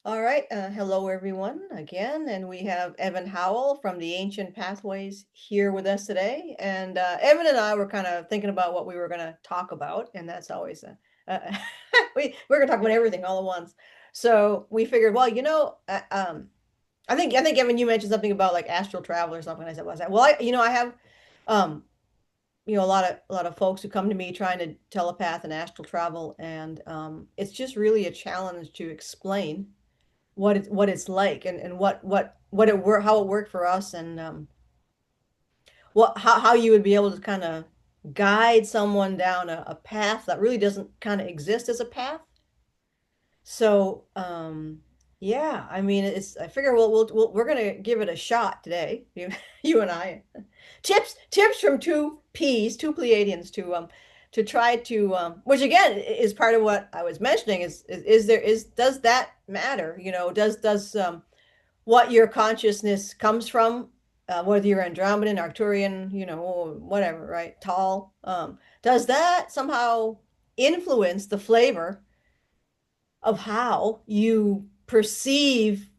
All right. Hello, everyone, again. And we have Evan Howell from the Ancient Pathways here with us today. And Evan and I were kind of thinking about what we were going to talk about. And that's always we're going to talk about everything all at once. So we figured, well, I think Evan, you mentioned something about like astral travel or something. I said, what's that? Well, I have, um, a lot of folks who come to me trying to telepath and astral travel, and it's just really a challenge to explain what it's like and what it work how it worked for us and what how you would be able to kind of guide someone down a path that really doesn't kind of exist as a path. So yeah, I mean it's I figure we're gonna give it a shot today, you and I. Tips from two Pleiadians to try to which again is part of what I was mentioning is there is does that matter? Does what your consciousness comes from, whether you're Andromedan, Arcturian, whatever, right? Tall. Does that somehow influence the flavor of how you perceive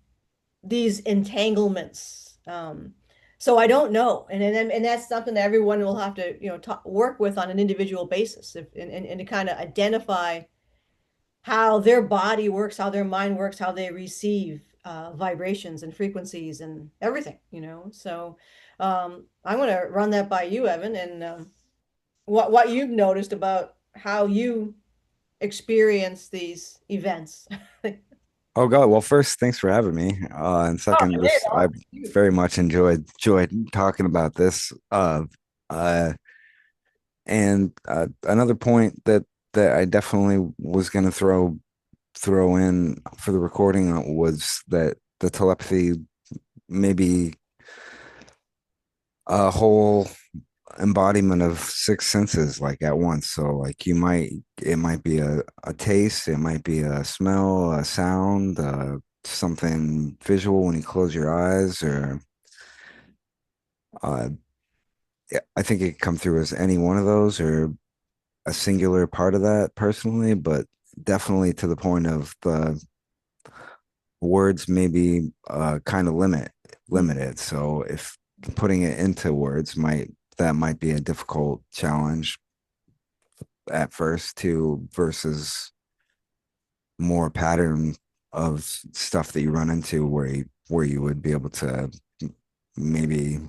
these entanglements? So I don't know, and that's something that everyone will have to work with on an individual basis, and to kind of identify how their body works, how their mind works, how they receive vibrations and frequencies and everything, So I'm going to run that by you, Evan, and what you've noticed about how you experience these events. Oh God! Well, first, thanks for having me. And Oh, second, there you just I go. You. very much enjoyed talking about this. Uh, and another point that I definitely was going to throw in for the recording was that the telepathy may be a whole embodiment of six senses like at once. So like it might be a taste, it might be a smell, a sound, something visual when you close your eyes, or uh, yeah, I think it could come through as any one of those or a singular part of that personally, but definitely to the point of the words maybe kind of Mm. limited. So if putting it into words might be a difficult challenge at first too versus more pattern of stuff that you run into where you would be able to maybe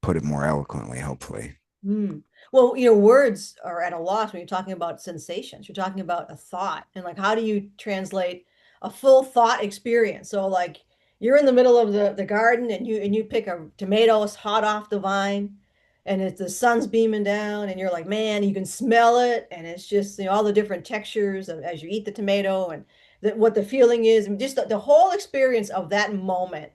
put it more eloquently, hopefully. Mm. Well, words are at a loss when you're talking about sensations. You're talking about a thought, and like, how do you translate a full thought experience? So, like, you're in the middle of the garden, and you pick a tomato, it's hot off the vine, and the sun's beaming down, and you're like, man, you can smell it, and it's just all the different textures as you eat the tomato, and what the feeling is, and just the whole experience of that moment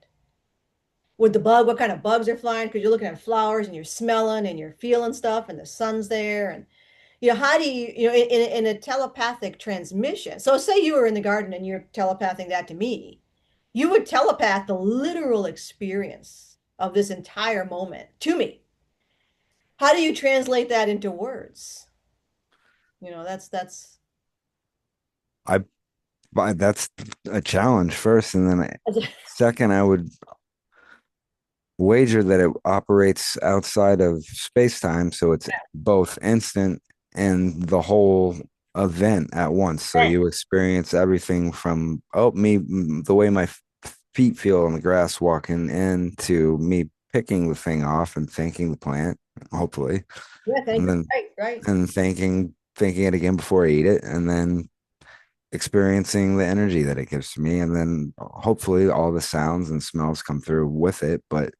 with the bug, what kind of bugs are flying, because you're looking at flowers and you're smelling and you're feeling stuff and the sun's there. And, how do you, in a telepathic transmission? So say you were in the garden and you're telepathing that to me, you would telepath the literal experience of this entire moment to me. How do you translate that into words? That's I that's a challenge first, and then second, I would wager that it operates outside of space time, so it's both instant and the whole event at once. So you experience everything from the way my feet feel on the grass walking in to me picking the thing off and thanking the plant, hopefully, yeah, thank and you. then Right, right. thanking it again before I eat it, and then experiencing the energy that it gives to me, and then hopefully all the sounds and smells come through with it. But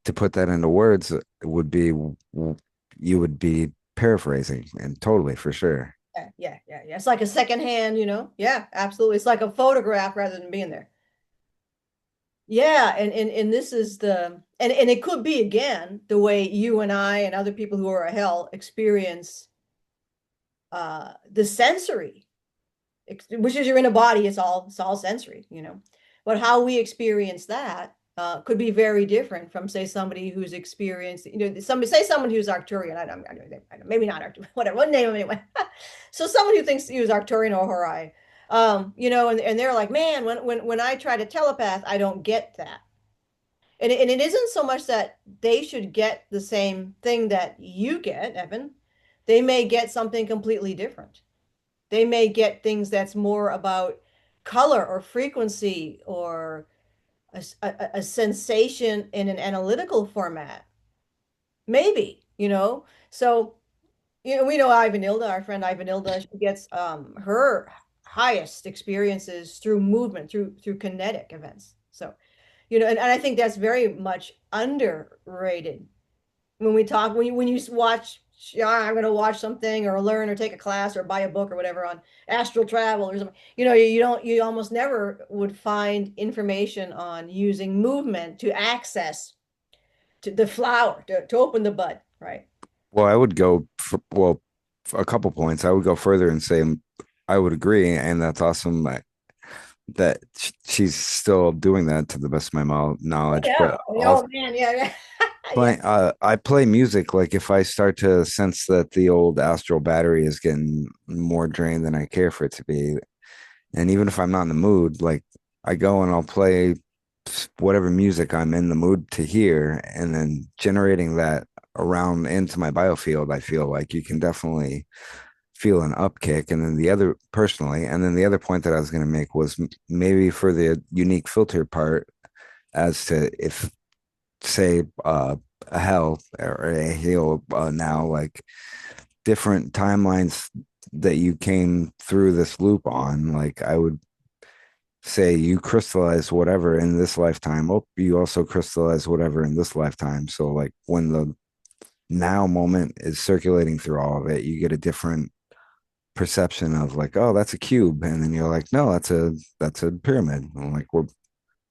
to put that into words would be you would be paraphrasing and totally for sure. Yeah, yeah, yeah, yeah. It's like a second hand, Yeah, absolutely. It's like a photograph rather than being there. Yeah, and this is and it could be again the way you and I and other people who are a hell experience the sensory, which is you're in a body, it's all sensory, But how we experience that could be very different from say somebody who's experienced, someone who's Arcturian, I don't, maybe not Arcturian, whatever, what name anyway. So someone who thinks he was Arcturian or Horai, And they're like, man, when I try to telepath, I don't get that. And it isn't so much that they should get the same thing that you get, Evan. They may get something completely different. They may get things that's more about color or frequency or a sensation in an analytical format. Maybe, you know. So, we know Ivanilda, our friend Ivanilda, she gets her highest experiences through movement, through kinetic events. So, and I think that's very much underrated when we talk, when you watch, yeah, I'm going to watch something or learn or take a class or buy a book or whatever on astral travel or something. You almost never would find information on using movement to access to the flower to open the bud, right? Well, I would go for a couple points. I would go further and say I would agree, and that's awesome that she's still doing that to the best of my Oh knowledge. yeah. But also, Oh man, yeah, yeah. Yeah. I play music. Like if I start to sense that the old astral battery is getting more drained than I care for it to be, and even if I'm not in the mood, like I go and I'll play whatever music I'm in the mood to hear, and then generating that around into my biofield, I feel like you can definitely feel an upkick. And then the other personally, and then the other point that I was going to make was maybe for the unique filter part as to if, say, a hell or a heal now, like different timelines that you came through this loop on, like I would say you crystallize whatever in this lifetime. Oh, you also crystallize whatever in this lifetime. So like when the now moment is circulating through all of it, you get a different perception of like, oh, that's a cube. And then you're like, no, that's a pyramid. I'm like, we're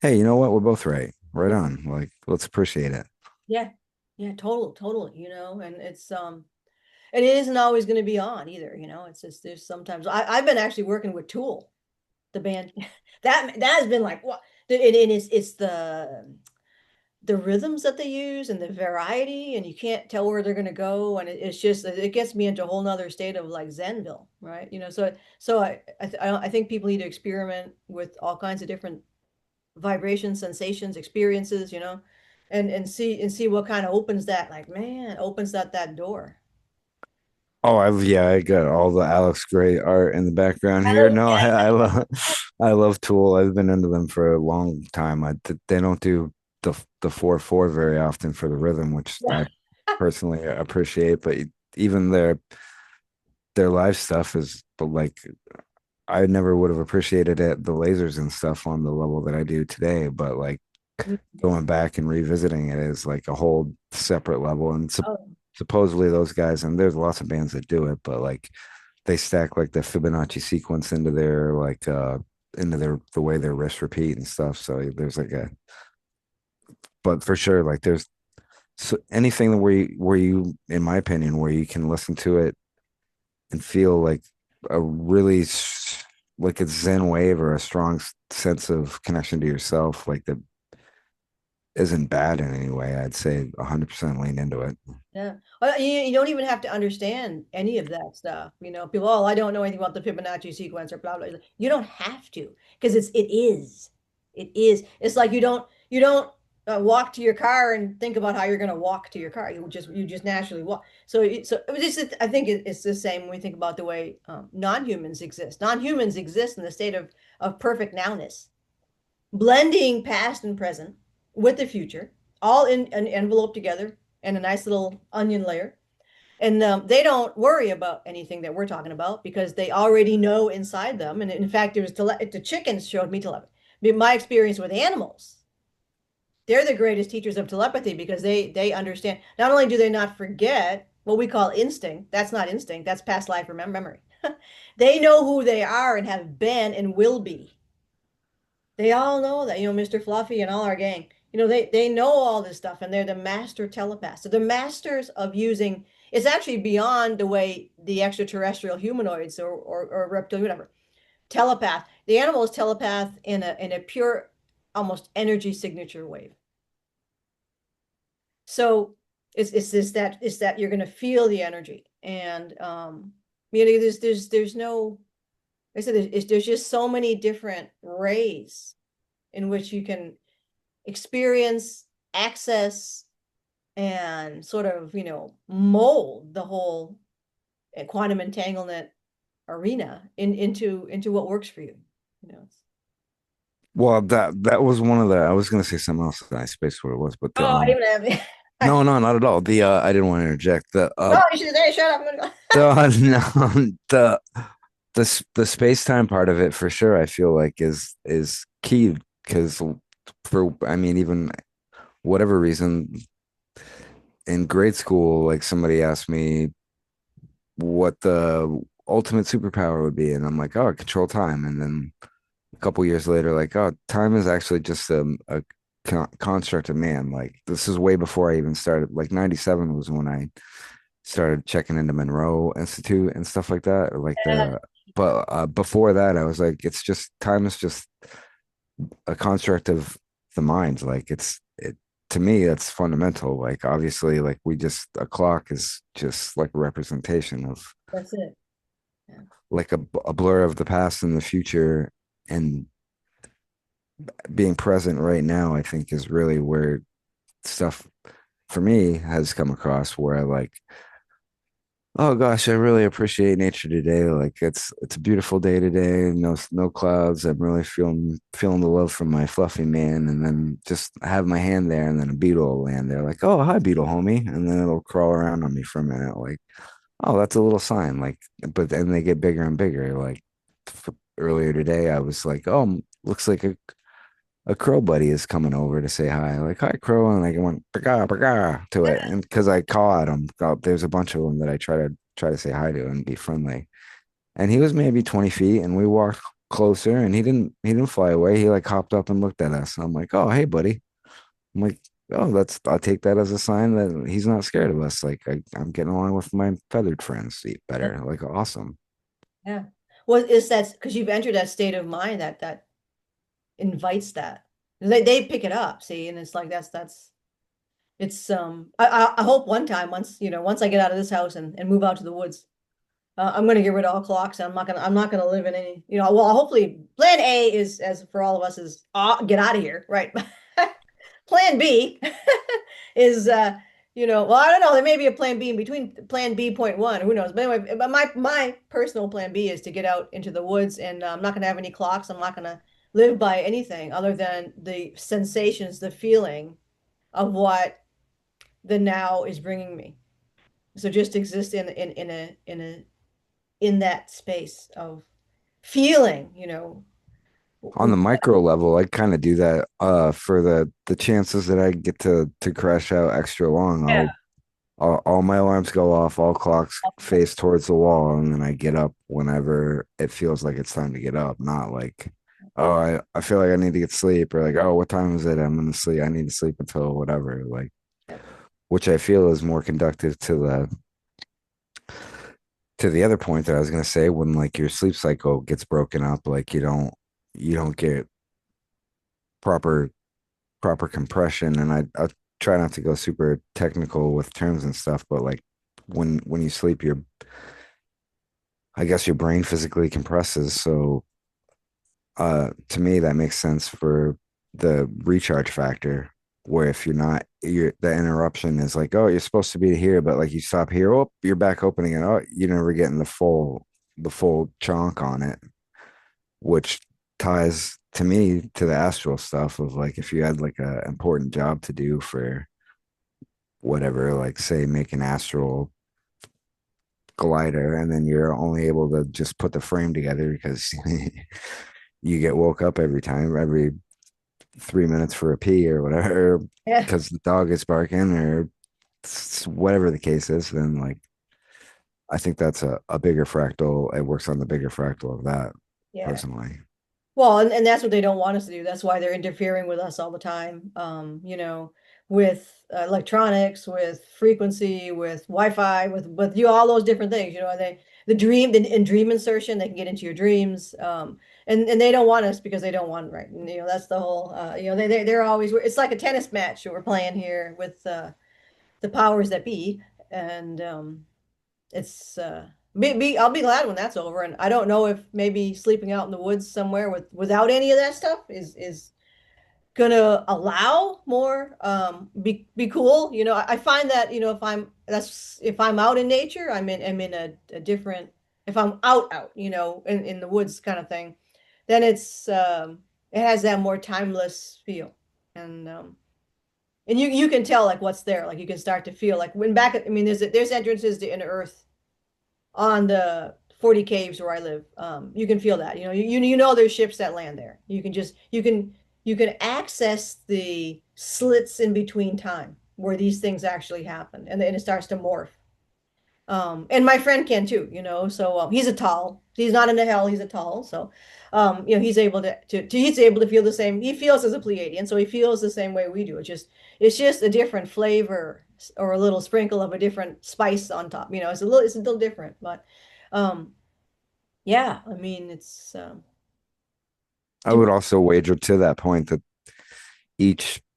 hey, you know what? We're both right. Right on. Like, let's appreciate it. Yeah. Yeah, totally, and and it isn't always going to be on either, it's just there's sometimes I've been actually working with Tool, the band. That has been like what it's the rhythms that they use and the variety, and you can't tell where they're going to go, and it's just it gets me into a whole nother state of like Zenville, right? I think people need to experiment with all kinds of different vibrations, sensations, experiences, and see what kind of opens that, like, man, opens that door. Oh, yeah, I got all the Alex Gray art in the background here. Oh, No, I love I love Tool. I've been into them for a long time. They don't do the 4/4 very often for the rhythm, which I personally appreciate. But even their live stuff is, but like I never would have appreciated it, the lasers and stuff on the level that I do today. But like going back and revisiting it is like a whole separate level. And oh, supposedly those guys, and there's lots of bands that do it, but like they stack like the Fibonacci sequence into their like into their the way their wrists repeat and stuff. So there's like a, but for sure, like there's anything where you, in my opinion, where you can listen to it and feel like a really like a Zen wave or a strong sense of connection to yourself, like that isn't bad in any way. I'd say 100% lean into it. yeah. Well, you don't even have to understand any of that stuff. People, oh, I don't know anything about the Fibonacci sequence or blah, blah, blah. You don't have to, because it is. It is. It's like you don't walk to your car and think about how you're going to walk to your car. You just naturally walk. I think it's the same when we think about the way non-humans exist. Non-humans exist in the state of perfect nowness, blending past and present with the future, all in an envelope together and a nice little onion layer. And they don't worry about anything that we're talking about because they already know inside them. And in fact, the chickens showed me telepathy. My experience with animals, they're the greatest teachers of telepathy because they understand. Not only do they not forget what we call instinct, that's not instinct, that's past life memory. They know who they are and have been and will be. They all know that, Mr. Fluffy and all our gang. They know all this stuff, and they're the master telepaths. So they're masters of using, it's actually beyond the way the extraterrestrial humanoids or reptile, whatever, telepath. The animal is telepath in a pure, almost energy signature wave. So it's that you're gonna feel the energy. And there's no I said, there's just so many different ways in which you can experience, access, and sort of, mold the whole quantum entanglement arena into what works for you. It's, Well, that was one of the. I was gonna say something else, and I spaced what it was, but oh, I didn't even have no, no, not at all. The I didn't want to interject. no, you should say, shut up. I'm gonna go. The no, the space time part of it for sure. I feel like is key because for I mean even whatever reason in grade school, like somebody asked me what the ultimate superpower would be, and I'm like, oh, control time, and then a couple years later, like, oh, time is actually just a construct of man. Like this is way before I even started. Like '97 was when I started checking into Monroe Institute and stuff like that. Or like Yeah, but before that, I was like, it's just time is just a construct of the mind. Like it to me, that's fundamental. Like obviously, like we just a clock is just like a representation of that's it. Yeah, like a blur of the past and the future, and being present right now. I think is really where stuff for me has come across where I like, oh gosh, I really appreciate nature today. Like it's a beautiful day today. No clouds. I'm really feeling the love from my fluffy man. And then just have my hand there, and then a beetle will land there. Like, oh hi beetle homie, and then it'll crawl around on me for a minute. Like, oh that's a little sign. Like, but then they get bigger and bigger. Like earlier today, I was like, oh looks like a crow buddy is coming over to say hi. Like, hi, crow. And like, I went "Baga, baga," to it. And because I call at him, there's a bunch of them that I try to say hi to and be friendly. And he was maybe 20 feet, and we walked closer, and he didn't fly away. He like hopped up and looked at us. I'm like, oh, hey, buddy. I'm like, oh, I'll take that as a sign that he's not scared of us. Like I'm getting along with my feathered friends better. Like, awesome. yeah. Well, is that because you've entered that state of mind that invites that. They pick it up, see, and it's like that's it's I hope one time once I get out of this house and move out to the woods, I'm gonna get rid of all clocks. I'm not gonna live in any, well, hopefully plan A is, as for all of us, is get out of here, right? Plan B is well, I don't know, there may be a plan B in between plan B point one, who knows? But anyway, but my personal plan B is to get out into the woods, and I'm not gonna have any clocks. I'm not gonna live by anything other than the sensations, the feeling of what the now is bringing me. So just exist in that space of feeling, On the micro level, I kind of do that for the chances that I get to crash out extra long. yeah. All my alarms go off, all clocks face towards the wall, and then I get up whenever it feels like it's time to get up. Not like, oh, I feel like I need to get sleep, or like, oh, what time is it? I'm gonna sleep. I need to sleep until whatever. Like, which I feel is more conductive to the other point that I was gonna say when like your sleep cycle gets broken up, like you don't get proper proper compression. And I try not to go super technical with terms and stuff, but like when you sleep, I guess your brain physically compresses. So to me that makes sense for the recharge factor, where if you're not the interruption is like, oh, you're supposed to be here, but like you stop here, oh, you're back opening it. Oh, you're never getting the full chunk on it, which ties to me to the astral stuff of like if you had like a important job to do for whatever, like say make an astral glider, and then you're only able to just put the frame together because you get woke up every 3 minutes for a pee or whatever Yeah. because the dog is barking or whatever the case is. Then like I think that's a bigger fractal. It works on the bigger fractal of that Yeah. personally. Well, and that's what they don't want us to do. That's why they're interfering with us all the time. With electronics, with frequency, with Wi-Fi, with all those different things. In dream insertion, they can get into your dreams. And they don't want us because they don't want, right. And, that's the whole. They're always. It's like a tennis match that we're playing here with the powers that be, and it's I'll be glad when that's over. And I don't know if maybe sleeping out in the woods somewhere without any of that stuff is gonna allow more be cool. I find that, if I'm out in nature, I'm in a different, if I'm out, in the woods kind of thing, then it has that more timeless feel. And you can tell like what's there. Like you can start to feel like when back I mean there's entrances to inner earth on the 40 caves where I live. You can feel that. You know there's ships that land there. You can access the slits in between time where these things actually happen, and then it starts to morph. And my friend can too, so he's a tall. He's not into hell, he's a tall. So he's able he's able to feel the same. He feels as a Pleiadian, so he feels the same way we do. It's just a different flavor or a little sprinkle of a different spice on top. It's a little different, but um yeah, I mean I would also wager to that point that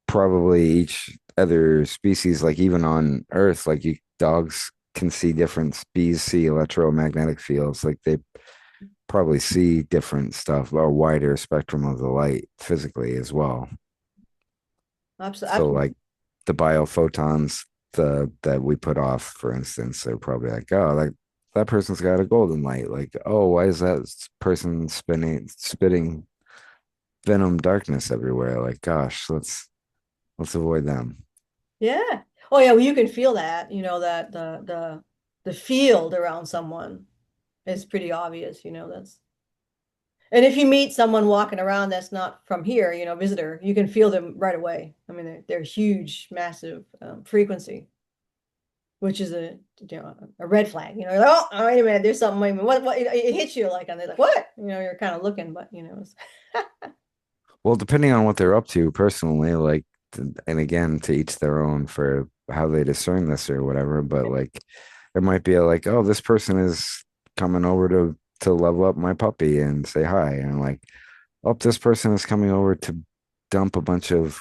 probably each other species, like even on Earth, like dogs can see different, bees see electromagnetic fields, like they probably see different stuff, a wider spectrum of the light physically as well. So absolutely. like the biophotons that we put off, for instance, they're probably like, oh, like that person's got a golden light. Like, oh, why is that person spitting venom darkness everywhere? Like, gosh, let's avoid them. Yeah. Oh yeah, well you can feel that, that the field around someone is pretty obvious, that's. And if you meet someone walking around that's not from here, visitor, you can feel them right away. I mean, they're huge, massive frequency, which is a red flag. You're like, oh, wait a minute, there's something. Wait a minute, what, it hits you like, and they're like, what? You're kind of looking, but Well, depending on what they're up to personally, like, and again, to each their own for how they discern this or whatever. But like, there might be like, oh, this person is coming over to level up my puppy and say hi, and like, oh, this person is coming over to dump a bunch of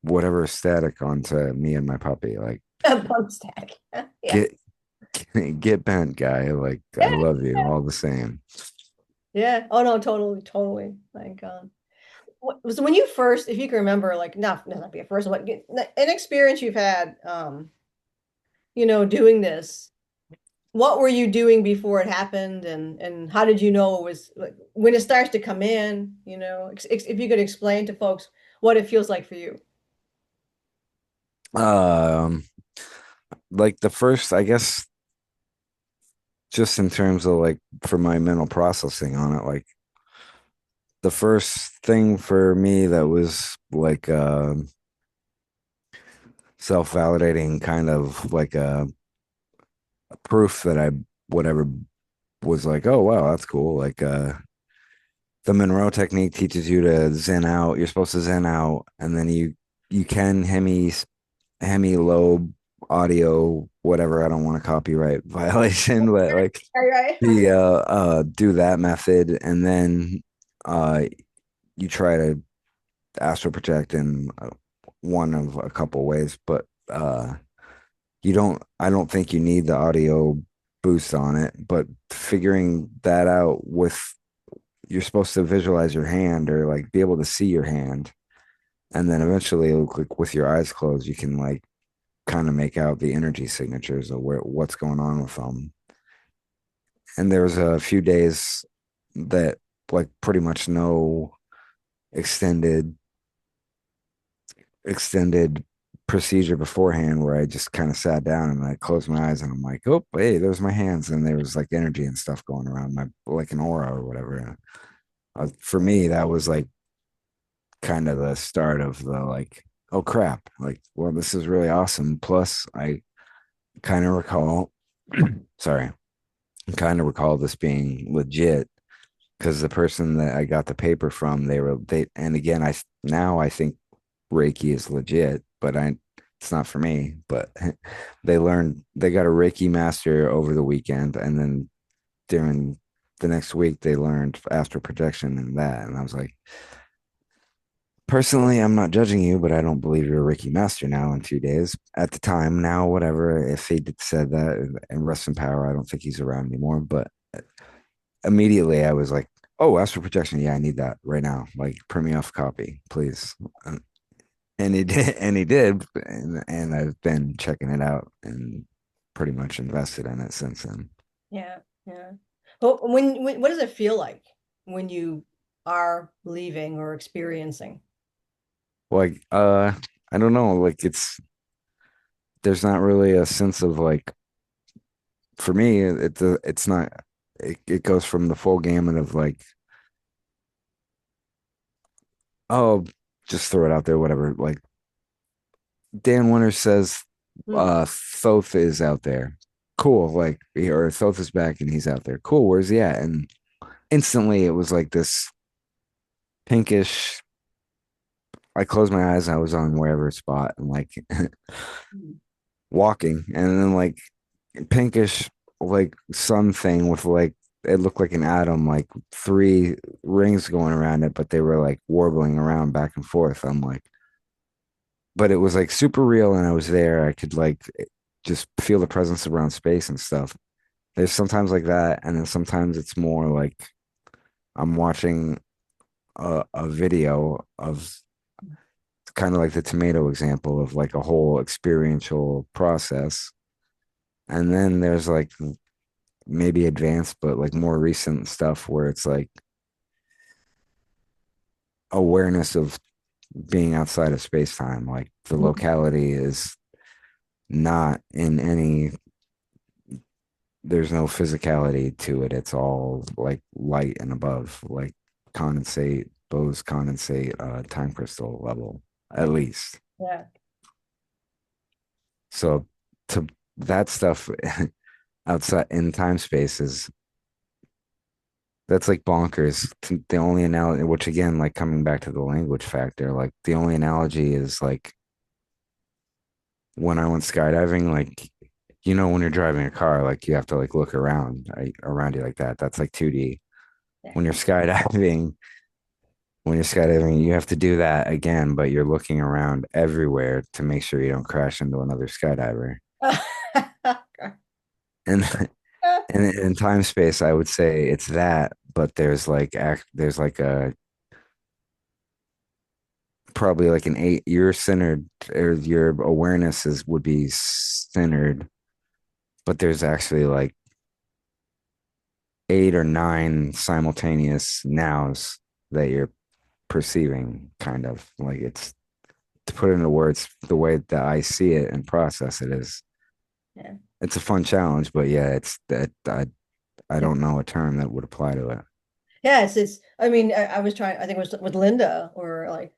whatever static onto me and my puppy. Like, a bump stack. Yeah. get get bent, guy. Like, I Yeah. love you all the same. Yeah. Oh no, totally, totally. Like, so when you first, if you can remember, like, not be a first, but an experience you've had, doing this. What were you doing before it happened, and how did you know it was like when it starts to come in, if you could explain to folks what it feels like for you. Um, like the first, I guess, just in terms of like for my mental processing on it, like the first thing for me that was like self-validating kind of like a proof that I whatever was like, oh wow, that's cool. Like the Monroe technique teaches you to zen out. You're supposed to zen out, and then you can hemi lobe audio whatever. I don't want a copyright violation, but like Right, right. the do that method, and then uh you try to astral project in one of a couple ways, but you don't I don't think you need the audio boost on it, but figuring that out with you're supposed to visualize your hand or like be able to see your hand, and then eventually like with your eyes closed you can like kind of make out the energy signatures of what's going on with them. And there was a few days that like pretty much no extended extended procedure beforehand where I just kind of sat down and I closed my eyes and I'm like, oh, hey, there's my hands. And there was like energy and stuff going around my, like an aura or whatever. And for me, that was like kind of the start of the like, oh crap, like, well, this is really awesome. Plus, I kind of recall, sorry, I kind of recall this being legit because the person that I got the paper from, and again, now I think Reiki is legit, but it's not for me. But they got a Reiki master over the weekend, and then during the next week they learned astral projection and that, and I was like, Personally, I'm not judging you, but I don't believe you're a Ricky Master now in 2 days. At the time, now, whatever, if he did said that and rest in power, I don't think he's around anymore. But immediately I was like, oh, astral projection. Yeah, I need that right now. Like, print me off a copy, please. And he did, and he did. And I've been checking it out and pretty much invested in it since then. Yeah, yeah. But what does it feel like when you are leaving or experiencing? Like, I don't know. Like, there's not really a sense of like, for me, it's not, it goes from the full gamut of like, oh, just throw it out there, whatever. Like Dan Winter says, Hmm. Thoth is out there. Cool. Like, or Thoth is back and he's out there. Cool. Where's he at? And instantly it was like this pinkish. I closed my eyes. I was on wherever spot and like walking, and then like pinkish, like sun thing with like it looked like an atom, like three rings going around it, but they were like warbling around back and forth. I'm like, but it was like super real, and I was there. I could like just feel the presence around space and stuff. There's sometimes like that, and then sometimes it's more like I'm watching a video of kind of like the tomato example of like a whole experiential process. And then there's like maybe advanced, but like more recent stuff where it's like awareness of being outside of space time. Like the locality is not in any, there's no physicality to it. It's all like light and above, like condensate, Bose condensate, time crystal level, Yeah, at least. yeah. So to that stuff outside in time space is that's like bonkers. The only analogy, which again, like coming back to the language factor, like the only analogy is like when I went skydiving, like when you're driving a car, like you have to like look around around you like that. That's like 2D. Yeah. When you're skydiving, when you're skydiving, you have to do that again, but you're looking around everywhere to make sure you don't crash into another skydiver. And and in time space, I would say it's that, but there's like a probably like an eight, you're centered, or your awareness is would be centered, but there's actually like eight or nine simultaneous nows that you're perceiving, kind of like it's to put it into words the way that I see it and process it is. Yeah. It's a fun challenge, but yeah, it's that I don't know a term that would apply to it. Yeah, it's I mean, I was trying, I think it was with Linda, or like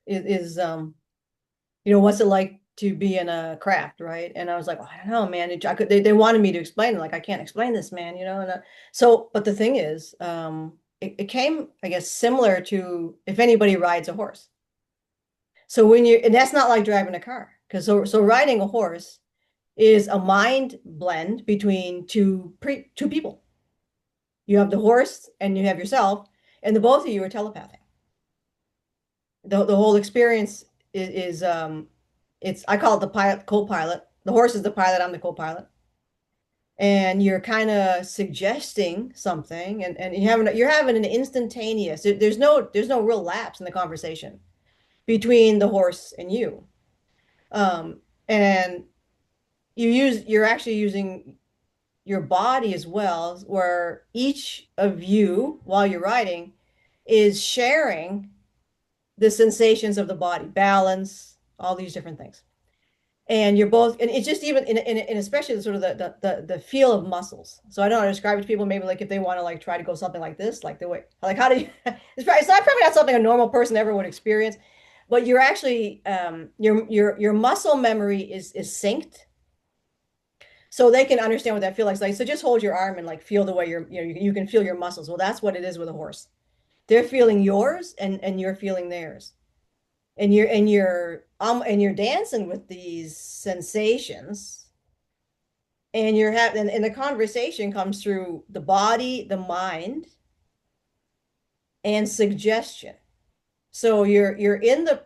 what's it like to be in a craft, right? And I was like, oh, I don't know, man. They wanted me to explain it, like I can't explain this, man, and so but the thing is, it came, I guess, similar to if anybody rides a horse. So when you and that's not like driving a car, because so riding a horse is a mind blend between two people. You have the horse and you have yourself, and the both of you are telepathic. The whole experience is it's I call it the pilot co-pilot. The horse is the pilot, I'm the co-pilot. And you're kind of suggesting something, and you're having an instantaneous, there's no real lapse in the conversation between the horse and you. Um, and you're actually using your body as well, where each of you, while you're riding, is sharing the sensations of the body, balance, all these different things. And you're both, and it's just even in especially the sort of the feel of muscles. So I don't know how to describe it to people. Maybe like if they want to like try to go something like this, like the way, like how do you? It's not probably not something a normal person ever would experience, but you're actually your muscle memory is synced, so they can understand what that feels like. So just hold your arm and like feel the way you can feel your muscles. Well, that's what it is with a horse. They're feeling yours, and you're feeling theirs, and you're dancing with these sensations, and you're having and the conversation comes through the body, the mind, and suggestion. So you're in the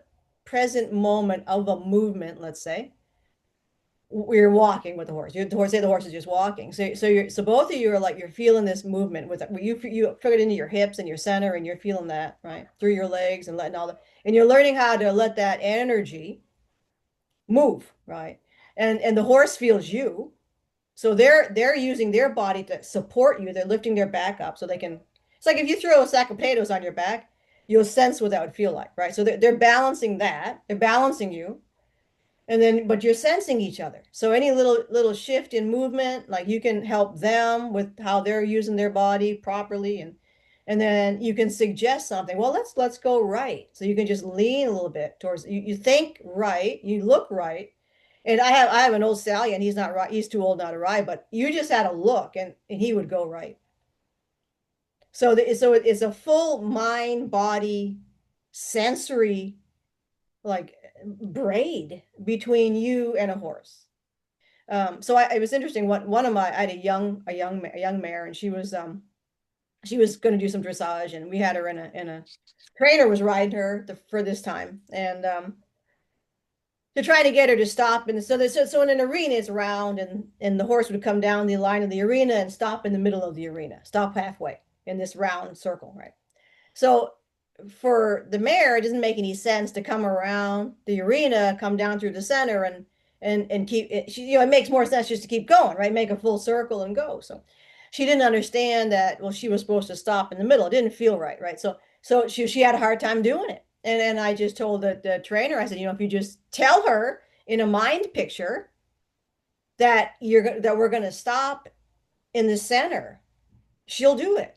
present moment of a movement, let's say, we're walking with the horse. The horse, say the horse is just walking. So both of you are like you're feeling this movement with it. You put it into your hips and your center, and you're feeling that right through your legs and letting all the and you're learning how to let that energy move, right? And the horse feels you. So they're using their body to support you. They're lifting their back up so they can. It's like if you throw a sack of potatoes on your back, you'll sense what that would feel like, right? So they're balancing that. They're balancing you, and then but you're sensing each other. So any little shift in movement, like you can help them with how they're using their body properly, and then you can suggest something. Well, let's go right. So you can just lean a little bit towards you think right, you look right. And I have an old stallion. He's not right. He's too old now to ride, but you just had a look and he would go right. So it's a full mind, body, sensory like braid between you and a horse. So it was interesting. One of my I had a young mare, and she was going to do some dressage, and we had her in a trainer was riding her for this time, and to try to get her to stop. And so in an arena, it's round, and the horse would come down the line of the arena and stop in the middle of the arena, stop halfway in this round circle, right? So for the mare, it doesn't make any sense to come around the arena, come down through the center, and keep it. It makes more sense just to keep going, right? Make a full circle and go. So she didn't understand that. Well, she was supposed to stop in the middle. It didn't feel right, right? So she had a hard time doing it. And I just told the trainer, I said, if you just tell her in a mind picture that we're going to stop in the center, she'll do it.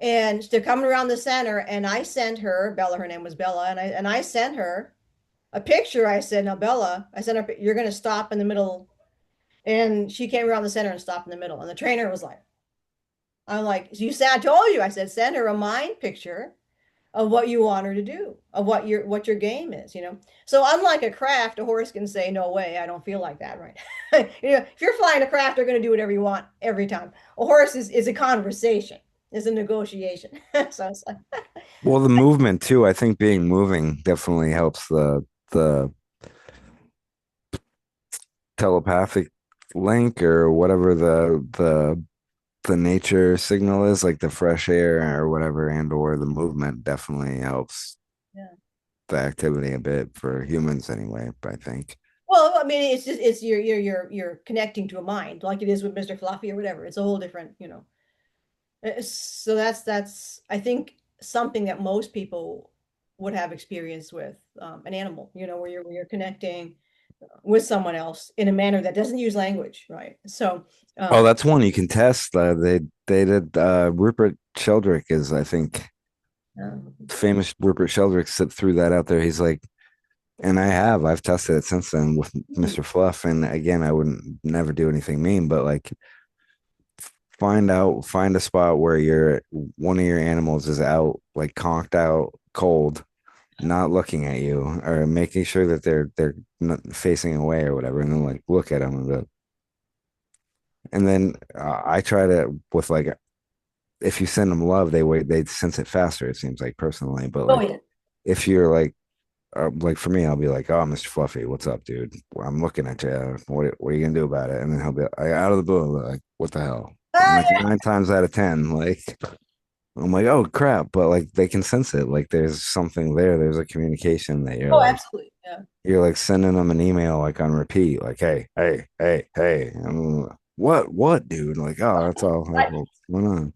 And they're coming around the center, and I sent her Bella. Her name was Bella, and I sent her a picture. I said, "Now, Bella," I sent her, "You're going to stop in the middle." And she came around the center and stopped in the middle. And the trainer was like, "I'm like, you said I told you." I said, "Send her a mind picture of what you want her to do, of what your game is." So unlike a craft, a horse can say, "No way, I don't feel like that," right? If you're flying a craft, they're going to do whatever you want every time. A horse is a conversation, is a negotiation. So it's like, Well, the movement too. I think being moving definitely helps the telepathic link or whatever the nature signal is, like the fresh air or whatever, and or the movement definitely helps yeah. the activity a bit for humans anyway, I think. Well, I mean, it's just it's you're connecting to a mind like it is with Mr. Fluffy or whatever. It's a whole different. So that's I think something that most people would have experience with an animal, where you're connecting with someone else in a manner that doesn't use language, right? So, Oh, um, that's one you can test. They did Rupert Sheldrake is, I think, um, famous Rupert Sheldrake threw that out there. He's like, and I've tested it since then with Mr. Fluff. And again, I wouldn't never do anything mean, but like find a spot where one of your animals is out, like conked out cold, not looking at you, or making sure that they're not facing away or whatever, and then like look at them and then I try to with like if you send them love, they sense it faster. It seems like personally, but oh like yeah. if you're like for me, I'll be like, "Oh, Mr. Fluffy, what's up, dude? I'm looking at you. What are you gonna do about it?" And then he'll be like, out of the blue, like, "What the hell?" I'm Ah, like yeah. 9 times out of 10, like I'm like, "Oh crap!" But like they can sense it. Like there's something there. There's a communication that Oh, absolutely. Yeah. you're like sending them an email like on repeat, like, "Hey, hey, hey, hey." What, dude? Like, oh, that's all. Like, Right. what's going on?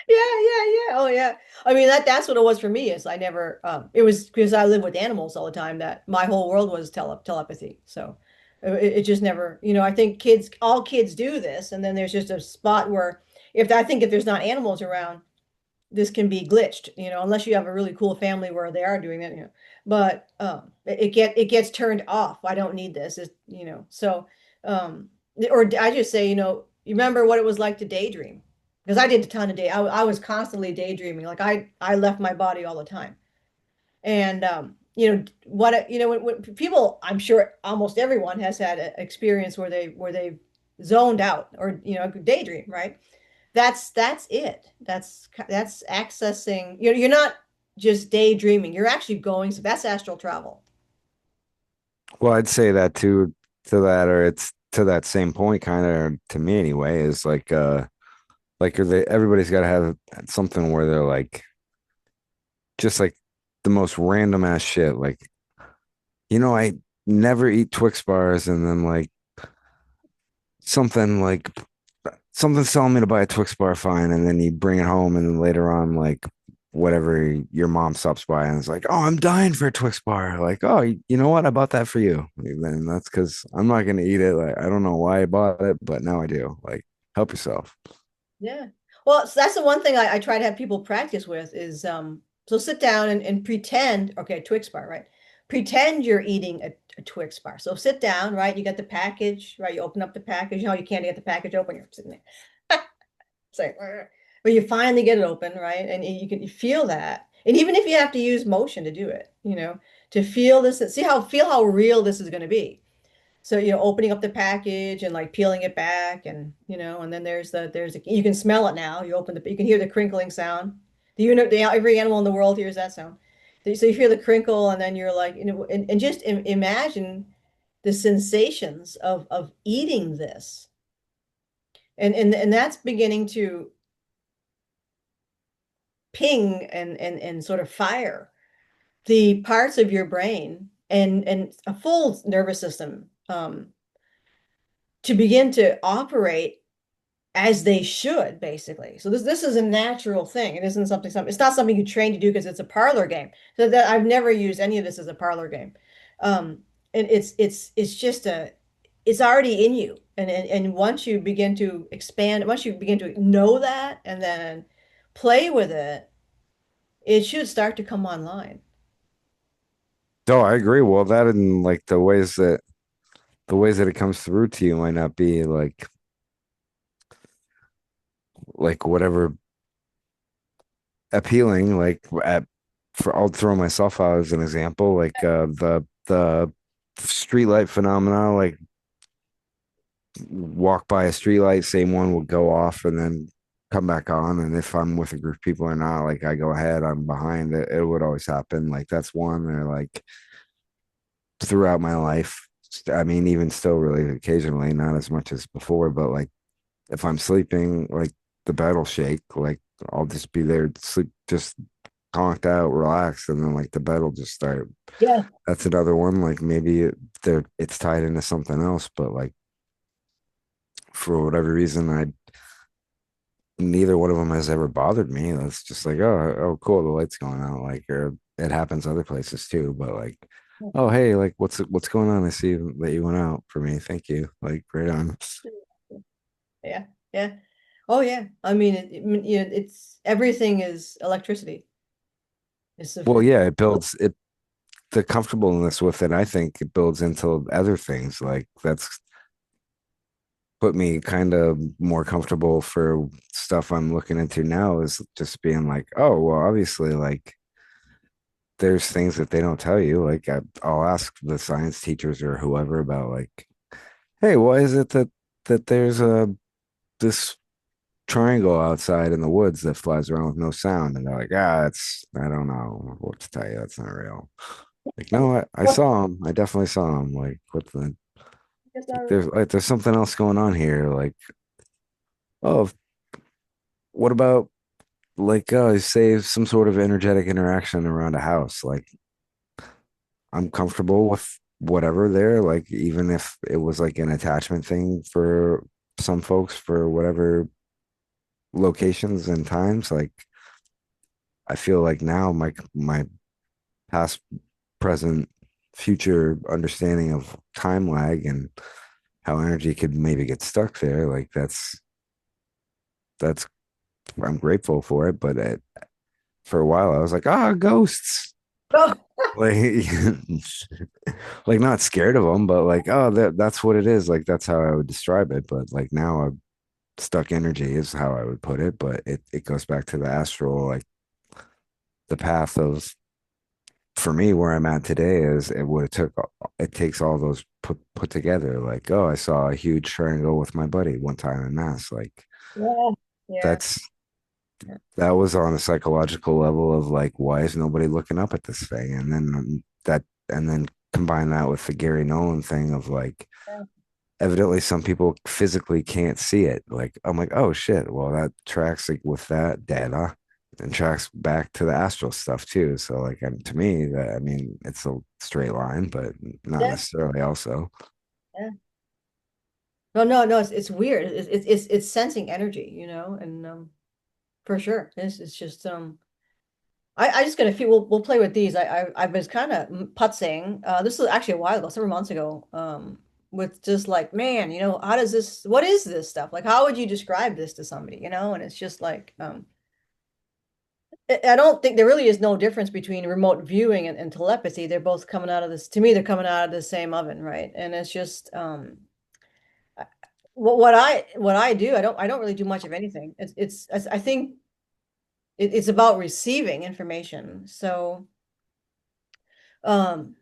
Yeah, yeah, yeah. Oh, yeah. I mean, that's what it was for me is I never it was because I live with animals all the time that my whole world was telepathy. So it just never, I think all kids do this, and then there's just a spot where if there's not animals around, this can be glitched, unless you have a really cool family where they are doing that. But it gets turned off. I don't need this. So um or I just say, you remember what it was like to daydream? Because I did a ton of I was constantly daydreaming. Like I left my body all the time. And when people, I'm sure almost everyone has had an experience where they zoned out or daydream, right? That's it. That's accessing. You're not. just daydreaming. You're actually going, so that's astral travel. Well, I'd say that too, to that, or it's to that same point, kind of to me anyway, is like everybody's got to have something where they're like, just like the most random ass shit. Like, I never eat Twix bars, and then like something like something's telling me to buy a Twix bar, fine, and then you bring it home, and then later on, like whatever your mom stops by and it's like, oh, I'm dying for a Twix bar. Like, oh, you know what? I bought that for you. Then that's because I'm not gonna eat it. Like, I don't know why I bought it, but now I do. Like, help yourself. Yeah. Well, so that's the one thing I try to have people practice with is so sit down and pretend, okay, Twix bar, right? Pretend you're eating a Twix bar. So sit down, right? You got the package, right? You open up the package. You know, you can't get the package open. You're sitting there. It's like, but you finally get it open, right? And you feel that. And even if you have to use motion to do it, to feel this, feel how real this is going to be. So, opening up the package and like peeling it back and then you can smell it now. You can hear the crinkling sound. Every animal in the world hears that sound. So you hear the crinkle and then you're like, and just imagine the sensations of eating this. And that's beginning to ping and sort of fire the parts of your brain and a full nervous system to begin to operate as they should, basically. So this is a natural thing. It isn't something it's not something you train to do because it's a parlor game. So that I've never used any of this as a parlor game. Um, and it's just it's already in you. And once you begin to expand, once you begin to know that and then play with it, it should start to come online. Oh, I agree. Well, that and like the ways that it comes through to you might not be like whatever appealing. Like I'll throw myself out as an example. Like the streetlight phenomena. Like walk by a street light, same one will go off and then come back on. And if I'm with a group of people or not, like I go ahead, I'm behind it. It would always happen. Like that's one or like throughout my life. I mean, even still really occasionally, not as much as before, but like if I'm sleeping, like the bed will shake, like I'll just be there, sleep, just conked out, relaxed, and then like the bed will just start. Yeah. That's another one. Like maybe it's tied into something else, but like for whatever reason, I neither one of them has ever bothered me. It's just like, oh, cool, the light's going out. Like, or it happens other places too. But like, oh, hey, like, what's going on? I see that you went out for me. Thank you. Like, right on. Yeah. Yeah. Oh yeah. I mean, it's everything is electricity. It's a, Well, yeah, it builds it. The comfortableness with it, I think, it builds into other things. Like that's put me kind of more comfortable for stuff I'm looking into now. Is just being like, oh, well, obviously, like there's things that they don't tell you. Like I'll ask the science teachers or whoever about like, hey, why is it that there's this triangle outside in the woods that flies around with no sound? And they're like, it's I don't know what to tell you. That's not real. Like, no, I saw him. I definitely saw him. Like, what the it's like, not real. there's something else going on here. Like, oh, what about like say some sort of energetic interaction around a house? Like, I'm comfortable with whatever there, like even if it was like an attachment thing for some folks for whatever locations and times, like I feel like now my past, present, future understanding of time lag and how energy could maybe get stuck there, like that's I'm grateful for it, but for a while I was like, ghosts. Oh, Like like not scared of them, but like, oh, that's what it is. Like that's how I would describe it. But like now, stuck energy is how I would put it. But it goes back to the astral, like the path of for me where I'm at today is it would have took it takes all those put together. Like, oh, I saw a huge triangle with my buddy one time in mass. Like yeah. Yeah. that's that was on a psychological level of like, why is nobody looking up at this thing? And then and then combine that with the Gary Nolan thing of like, Yeah. evidently some people physically can't see it. Like, I'm like, oh shit, well, that tracks like with that data and tracks back to the astral stuff too. So, like, to me, that I mean, it's a straight line, but not Yeah. necessarily also. Yeah. No, no, no, it's weird. It's sensing energy, and for sure. It's just I just got a few. We'll play with these. I was kind of putzing. This was actually a while ago, several months ago. With just like, man, how does this? What is this stuff? Like, how would you describe this to somebody? And it's just like, I don't think there really is no difference between remote viewing and telepathy. They're both coming out of this. To me, they're coming out of the same oven, right? And it's just, I- what I do. I don't really do much of anything. I think it's about receiving information. Um.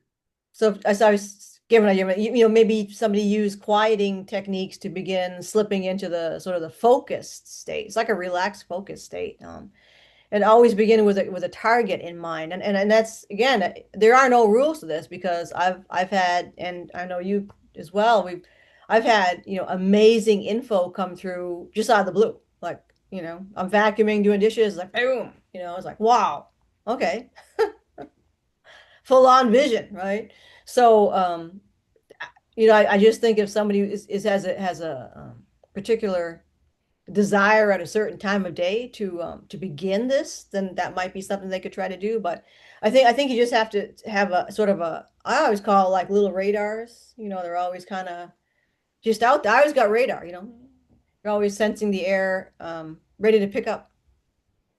So as I was giving a, maybe somebody used quieting techniques to begin slipping into the sort of the focused state. It's like a relaxed focused state. And always begin with a target in mind. And that's again, there are no rules to this because I've had, and I know you as well, I've had, amazing info come through just out of the blue. Like, I'm vacuuming, doing dishes, like boom, it's like, wow, okay, full on vision, right? So I just think if somebody has a particular desire at a certain time of day to begin this, then that might be something they could try to do. But I think you just have to have a sort of a, I always call it like little radars. They're always kind of just out there. I always got radar. You're always sensing the air, ready to pick up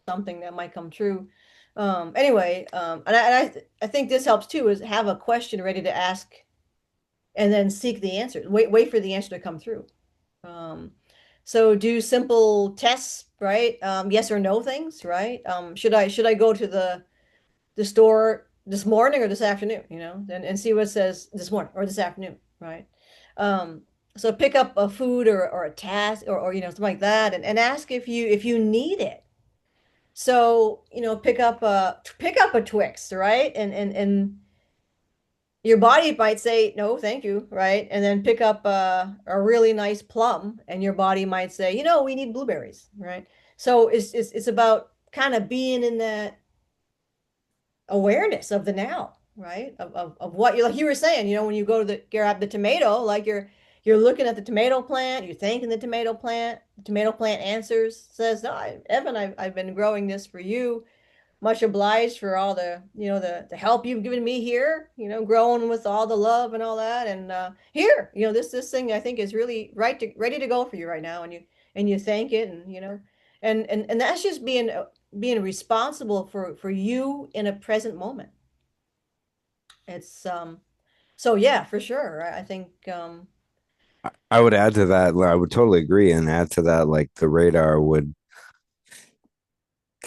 something that might come true. Anyway, and I think this helps too, is have a question ready to ask and then seek the answer. Wait for the answer to come through. Um, so do simple tests, right? Yes or no things, right? Should I go to the store this morning or this afternoon, and see what it says this morning or this afternoon, right? Um, so pick up a food or a task or something like that, and ask if you need it. So, pick up a Twix, right? And your body might say no thank you, right? And then pick up a really nice plum and your body might say, we need blueberries, right? So it's about kind of being in that awareness of the now, right? Of what you, like you were saying, when you go to grab the tomato, like you're looking at the tomato plant, you're thanking the tomato plant answers, says, no, Evan, I've been growing this for you, much obliged for all the help you've given me here, growing with all the love and all that. And here, this thing I think is really ready to go for you right now. And you thank it, and and that's just being responsible for you in a present moment. It's so yeah, for sure. I think I would add to that, I would totally agree, and add to that, like the radar would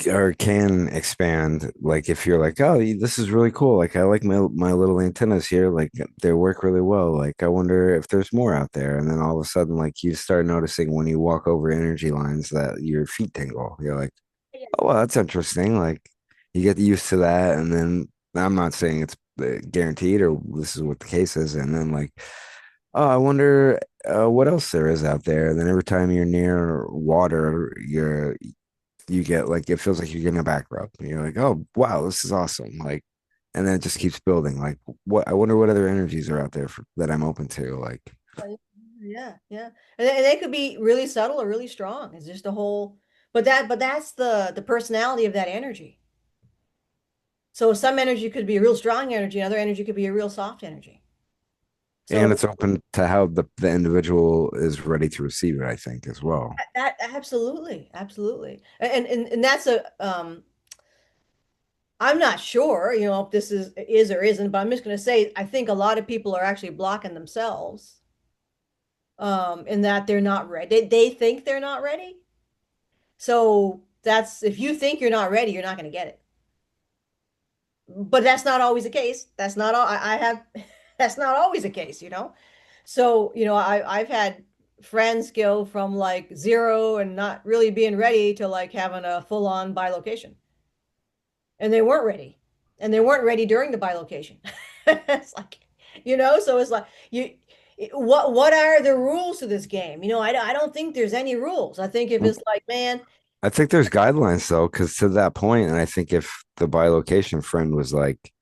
or can expand. Like if you're like, oh, this is really cool. Like I like my little antennas here. Like they work really well. Like I wonder if there's more out there. And then all of a sudden, like you start noticing when you walk over energy lines that your feet tingle. You're like, oh, well, that's interesting. Like you get used to that, and then I'm not saying it's guaranteed or this is what the case is. And then like, oh, I wonder what else there is out there. And then every time you're near water, you get like it feels like you're getting a back rub. And you're like, oh wow, this is awesome. Like, and then it just keeps building. Like, what I wonder what other energies are out there that I'm open to. Like, yeah, yeah. And they could be really subtle or really strong. It's just a whole, but that's the personality of that energy. So some energy could be a real strong energy, and other energy could be a real soft energy. and So it's open to how the individual is ready to receive it. I think as well. that absolutely, absolutely. And that's a I'm not sure, if this is or isn't, but I'm just going to say I think a lot of people are actually blocking themselves in that there not ready. They think they're not ready. So that's, if you think you're not ready, you're not going to get it. But that's not always the case. That's not all I have. That's not always the case. So, I've had friends go from like zero and not really being ready to like having a full-on bilocation. And they weren't ready. And they weren't ready during the bilocation. It's like, so it's like what are the rules to this game? I don't think there's any rules. I think if it's like, man, I think there's guidelines though, because to that point, and I think if the bilocation friend was like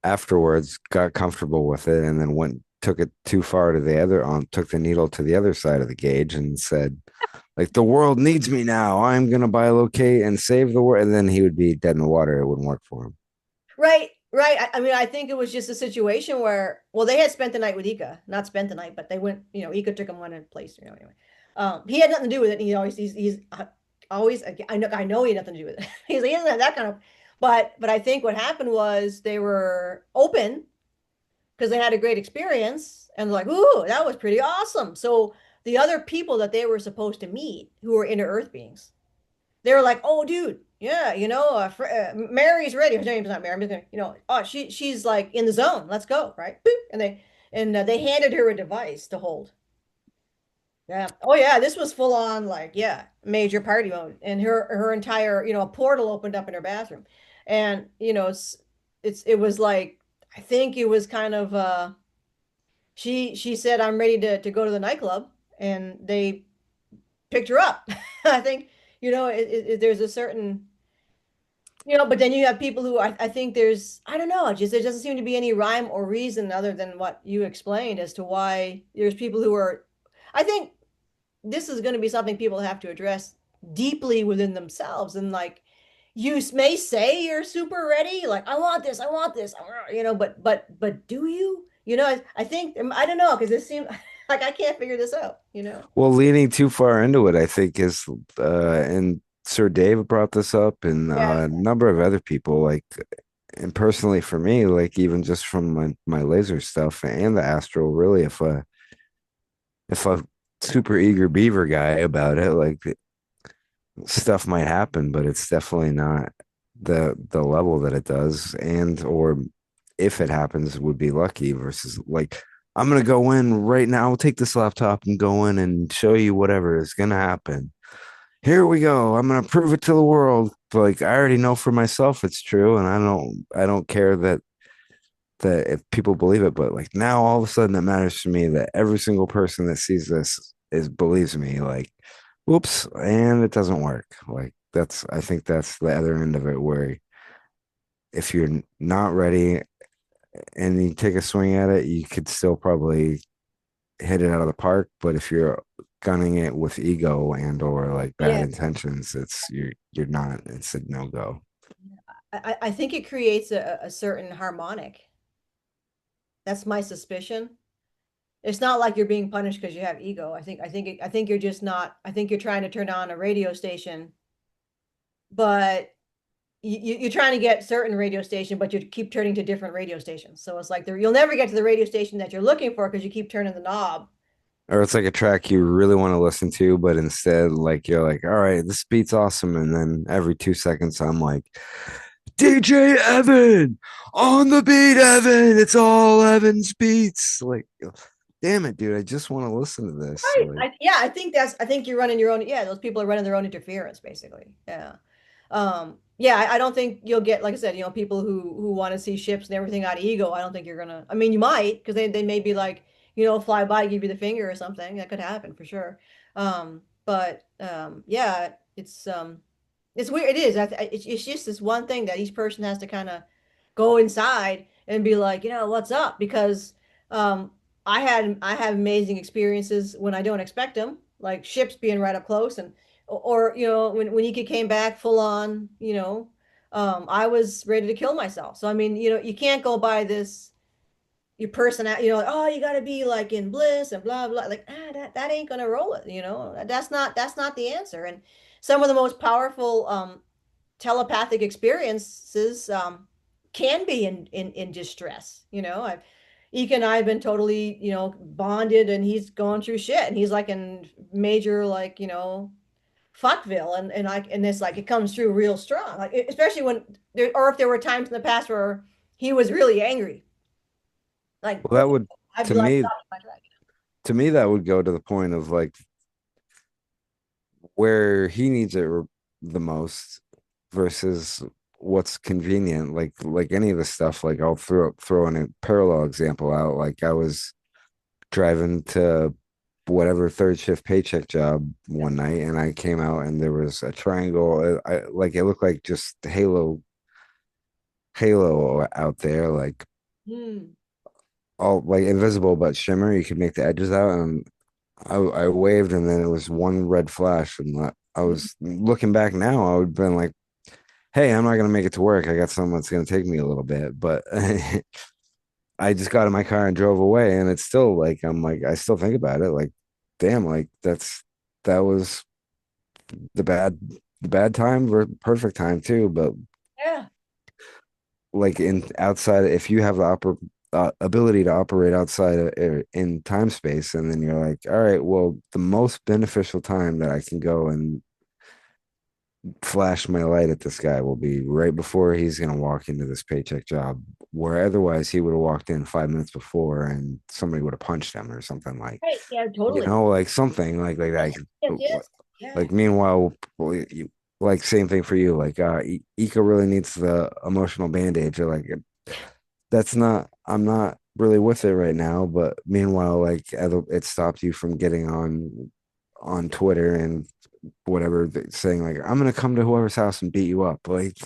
afterwards got comfortable with it and then went took it too far to the other on took the needle to the other side of the gauge and said, like, the world needs me now. I'm gonna bilocate and save the world, and then he would be dead in the water. It wouldn't work for him. right, right. I mean, I think it was just a situation where, well, they had spent the night with Ika, not spent the night, but they went, Ika took him one in place, anyway. He had nothing to do with it. He always, he's always, I know he had nothing to do with it. He doesn't have that kind of, but I think what happened was they were open because they had a great experience and like, ooh, that was pretty awesome. So the other people that they were supposed to meet who were inner earth beings, they were like, oh, dude, yeah, Mary's ready. Her name's not Mary. I'm just gonna, oh, she's like in the zone. Let's go, right? Boop. And they handed her a device to hold. Yeah. Oh yeah, this was full on like, yeah, major party mode. And her entire, a portal opened up in her bathroom. And it was like, I think it was kind of she said, I'm ready to go to the nightclub, and they picked her up. I think, there's a certain, but then you have people who I think I don't know, just there doesn't seem to be any rhyme or reason other than what you explained as to why there's people who are, I think this is going to be something people have to address deeply within themselves. And like, you may say you're super ready, like, I want this, but do you? I think, I don't know, because it seems like I can't figure this out. Well, leaning too far into it, I think, is and Sir Dave brought this up, and Yeah. a number of other people, like, and personally for me, like even just from my laser stuff and the astral, really, if a super eager beaver guy about it, like stuff might happen, but it's definitely not the level that it does, and or if it happens, would be lucky versus like I'm gonna go in right now. I'll take this laptop and go in and show you whatever is gonna happen. Here we go. I'm gonna prove it to the world. Like I already know for myself it's true, and I don't care that if people believe it, but like now all of a sudden it matters to me that every single person that sees this is believes me. Like, whoops, and it doesn't work. Like I think that's the other end of it where if you're not ready and you take a swing at it, you could still probably hit it out of the park. But if you're gunning it with ego and or like bad Yeah. intentions, you're not. It's a no go. I think it creates a certain harmonic. That's my suspicion. It's not like you're being punished because you have ego. I think you're just not. I think you're trying to turn on a radio station, but you're trying to get certain radio station, but you keep turning to different radio stations. So it's like you'll never get to the radio station that you're looking for because you keep turning the knob. Or it's like a track you really want to listen to, but instead, like you're like, all right, this beat's awesome, and then every 2 seconds, I'm like, DJ Evan on the beat, Evan. It's all Evan's beats. Like, damn it, dude, I just want to listen to this. Right. Like, Yeah, I think you're running your own. Yeah, those people are running their own interference, basically. Yeah. Yeah, I don't think you'll get, like I said, people who want to see ships and everything out of ego. I don't think you're gonna. I mean, you might, because they may be like, fly by, give you the finger or something. That could happen for sure. But yeah, it's weird. It is. It's just this one thing that each person has to kind of go inside and be like, what's up? Because um, I have amazing experiences when I don't expect them, like ships being right up close, and or when Ika came back full on, I was ready to kill myself. So I mean, you can't go by this your person, like, oh, you got to be like in bliss and blah blah. Like, that ain't gonna roll it. That's not the answer. And some of the most powerful telepathic experiences can be in distress. Ika and I have been totally, bonded, and he's going through shit, and he's like in major, like, fuckville, and it's like it comes through real strong, like especially when there, or if there were times in the past where he was really angry, like, well, that would I'd be to like, me "Stop my track." to me that would go to the point of like where he needs it the most versus what's convenient. Like any of the stuff, like I'll throw in a parallel example out. Like I was driving to whatever third shift paycheck job Yep. one night, and I came out and there was a triangle. I like it looked like just halo out there, like Mm. all like invisible but shimmer. You could make the edges out, and I waved, and then it was one red flash, and I was looking back now. I would have been like, "Hey, I'm not gonna make it to work. I got something that's gonna take me a little bit," but I just got in my car and drove away, and it's still like I'm like I still think about it, like, damn, like that was the bad the bad time or perfect time too, but Yeah. like in outside if you have the ability to operate outside in time space and then you're like all right well the most beneficial time that I can go and flash my light at this guy will be right before he's going to walk into this paycheck job where otherwise he would have walked in 5 minutes before and somebody would have punched him or something like Right. Yeah, totally. like something like that Yes, yes. Yeah. like meanwhile like same thing for you like Ika really needs the emotional bandage or like that's not I'm not really with it right now but meanwhile like it stopped you from getting on Twitter and whatever saying like I'm gonna come to whoever's house and beat you up like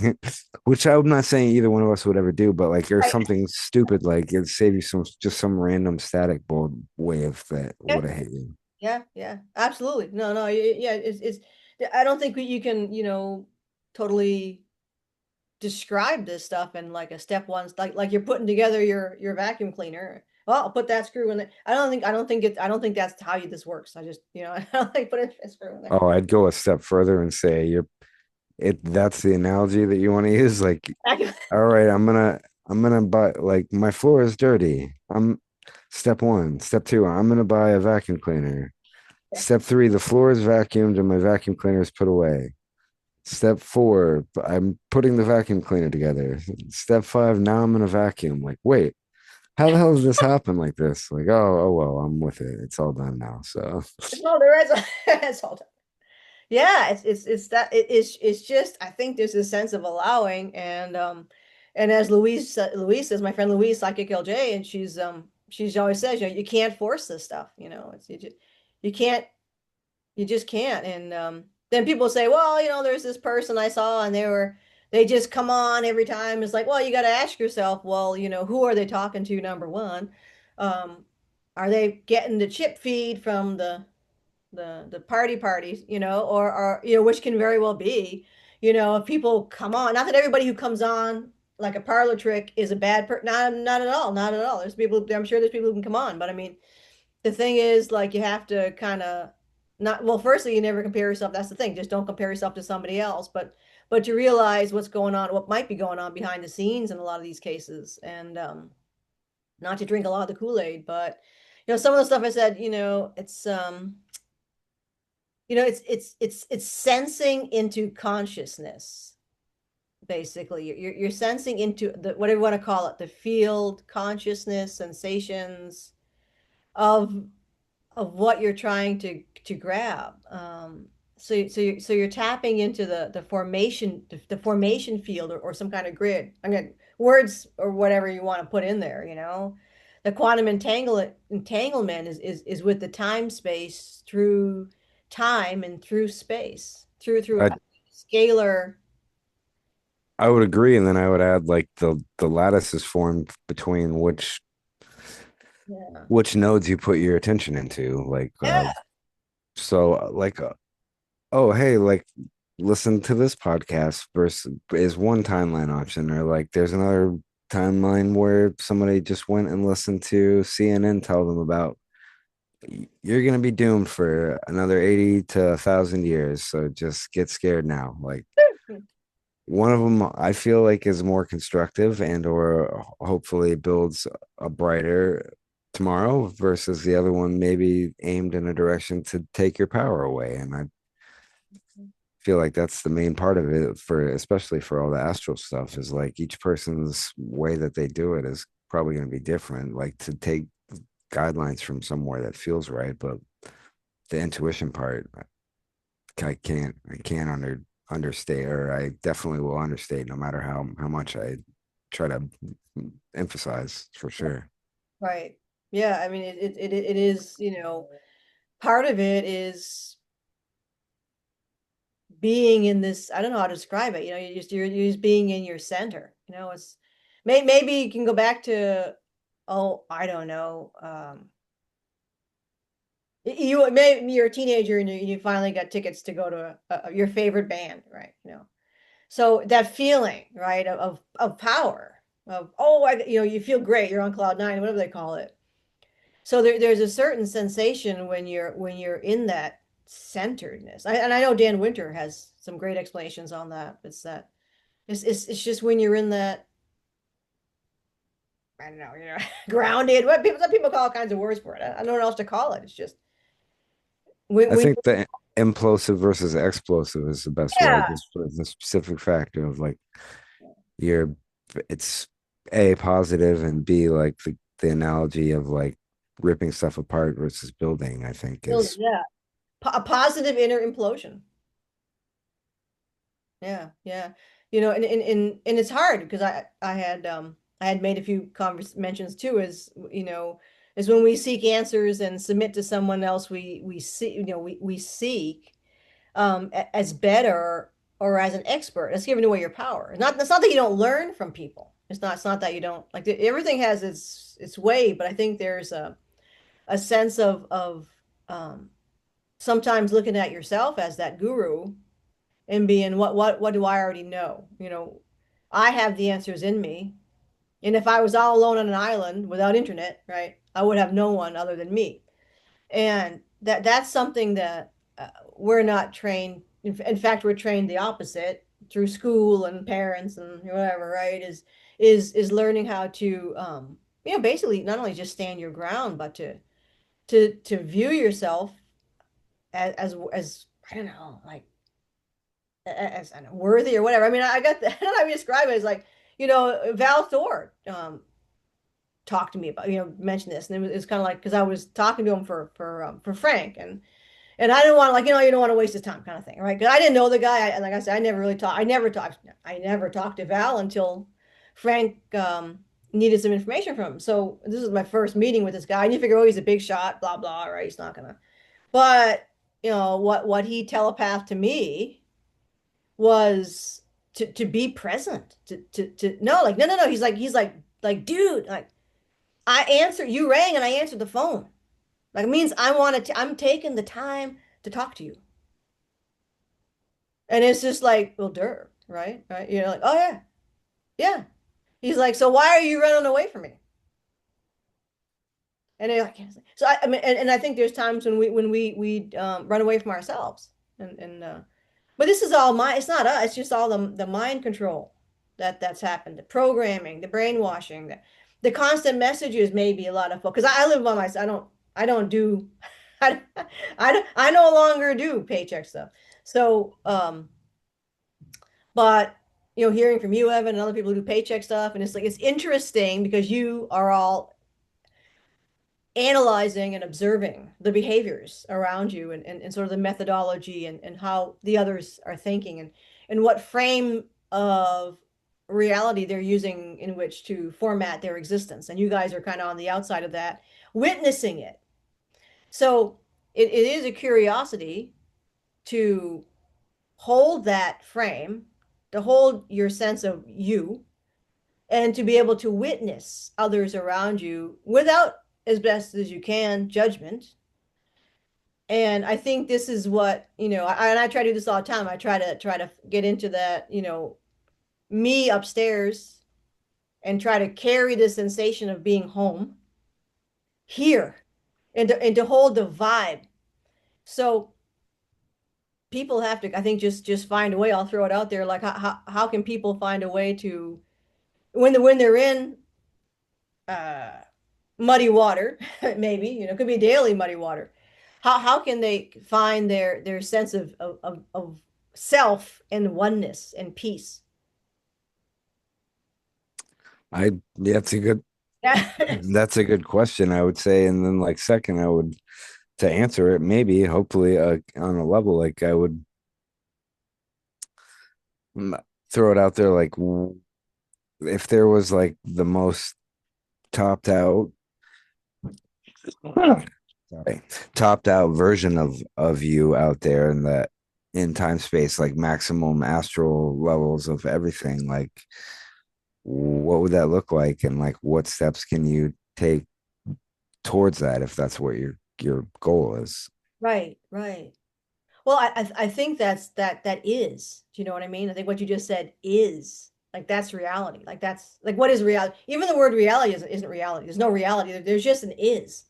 which I'm not saying either one of us would ever do but like there's Right. something stupid like it save you some random static board wave that Yeah. would have hit you. Yeah. Yeah. Absolutely. No, no. Yeah. It's, I don't think you can, totally describe this stuff in like a step one, like you're putting together your vacuum cleaner. Well, I'll put that screw in there. I don't think that's how this works. I just, I don't like putting a screw in there. Oh, I'd go a step further and say you're it that's the analogy that you want to use like Vacuum- all right I'm gonna buy like my floor is dirty I'm step one step two I'm gonna buy a vacuum cleaner. Step three, the floor is vacuumed and my vacuum cleaner is put away. Step four, I'm putting the vacuum cleaner together. Step five, now I'm in a vacuum. Like, wait, how the hell does this happen like this? Like, oh well, I'm with it. It's all done now. So No, there is. It's all done. Yeah, it's that it's just I think there's a sense of allowing and as Louise says, my friend Louise, Psychic LJ, and she's always says, you can't force this stuff, it's you can't you just can't. And then people say, well, there's this person I saw and they just come on every time. It's like, well, you got to ask yourself, well, who are they talking to, number one? Um, are they getting the chip feed from the parties, or which can very well be, if people come on, not that everybody who comes on like a parlor trick is a bad person, not at all, not at all. There's people, I'm sure there's people who can come on, but I mean, the thing is, like, you have to kind of not, well, firstly, you never compare yourself. That's the thing. Just don't compare yourself to somebody else, but you realize what's going on, what might be going on behind the scenes in a lot of these cases. And not to drink a lot of the Kool-Aid, but some of the stuff I said, it's sensing into consciousness. Basically, you're sensing into the whatever you want to call it, the field, consciousness, sensations of what you're trying to grab. So you're tapping into the formation the formation field or some kind of grid. I mean words or whatever you want to put in there. The quantum entanglement is with the time space through time and through space through I a scalar. I would agree, and then I would add like the lattice is formed between Yeah. which nodes you put your attention into. Like Yeah. so like oh hey like listen to this podcast versus is one timeline option or like there's another timeline where somebody just went and listened to CNN tell them about you're gonna be doomed for another 80 to 1,000 years so just get scared now like one of them I feel like is more constructive and or hopefully builds a brighter tomorrow versus the other one maybe aimed in a direction to take your power away and I feel like that's the main part of it for especially for all the astral stuff is like each person's way that they do it is probably going to be different like to take guidelines from somewhere that feels right, but the intuition part, I can't understate, or I definitely will understate no matter how much I try to emphasize for sure. Right. Yeah, I mean it is, part of it is being in this, I don't know how to describe it, you're just being in your center. It's maybe you can go back to, oh, I don't know, you maybe you're a teenager and you finally got tickets to go to your favorite band, right? So that feeling, right, of power, of, oh, you feel great, you're on cloud nine, whatever they call it. So there's a certain sensation when you're in that centeredness. And I know Dan Winter has some great explanations on that. It's just when you're in that, I don't know, grounded. Some people call all kinds of words for it. I don't know what else to call it. It's just when, I when think the implosive versus explosive is the best way, yeah, just for the specific factor of like you're it's A positive and B like the analogy of like ripping stuff apart versus building, I think is yeah, a positive inner implosion. Yeah, yeah. And it's hard because I had made a few convers mentions too, is when we seek answers and submit to someone else, we see, we seek as better or as an expert. It's giving away your power. It's not that you don't learn from people. It's not that you don't, like, everything has its way, but I think there's a sense of um sometimes looking at yourself as that guru and being, what do I already know? I have the answers in me. And if I was all alone on an island without internet, right, I would have no one other than me. And that's something that we're not trained. In fact, we're trained the opposite through school and parents and whatever, right? Is learning how to basically not only just stand your ground, but to view yourself as I don't know, like, as I don't know, worthy or whatever. I mean, I got the, I don't know how we describe it. As like, Val Thor talked to me about, mentioned this, and it's kind of like, because I was talking to him for Frank, and I didn't want to, like, you don't want to waste his time, kind of thing, right? Because I didn't know the guy, and like I said, I never talked to Val until Frank needed some information from him. So this is my first meeting with this guy, and you figure, oh, he's a big shot, blah blah, right? He's not gonna. But what he telepathed to me was to be present, to no, like, no, he's like, dude, like, you rang and I answered the phone. Like, it means I'm taking the time to talk to you. And it's just like, well, duh, right? Right? Like, oh yeah, yeah. He's like, so why are you running away from me? And they're like, yes. So I mean, and I think there's times when we run away from ourselves, and but this is all it's not us, it's just all the mind control that's happened, the programming, the brainwashing, the constant messages. Maybe a lot of folks, because I live by myself. I don't do I, I no longer do paycheck stuff. So but hearing from you, Evan, and other people who do paycheck stuff, and it's like, it's interesting because you are all analyzing and observing the behaviors around you, and sort of the methodology, and how the others are thinking, and what frame of reality they're using in which to format their existence. And you guys are kind of on the outside of that, witnessing it. So it is a curiosity to hold that frame, to hold your sense of you, and to be able to witness others around you without, as best as you can, judgment. And I think this is what, and I try to do this all the time. I try to get into that, me upstairs, and try to carry the sensation of being home here, and to hold the vibe. So people have to, I think, just find a way. I'll throw it out there. Like, how can people find a way to, when they're in uh muddy water, maybe, it could be daily muddy water. How can they find their sense of self and oneness and peace? I yeah, it's a good. Yeah. That's a good question, I would say. And then like second, I would to answer it, maybe, hopefully, on a level, like I would mm, throw it out there, like if there was like the most topped out, sorry, topped out version of you out there in that in time space, like maximum astral levels of everything, like what would that look like, and like what steps can you take towards that if that's what your goal is? Right, right. Well, I think that is. Do you know what I mean? I think what you just said is like that's reality. Like that's like what is reality? Even the word reality isn't reality. There's no reality. There's just an is.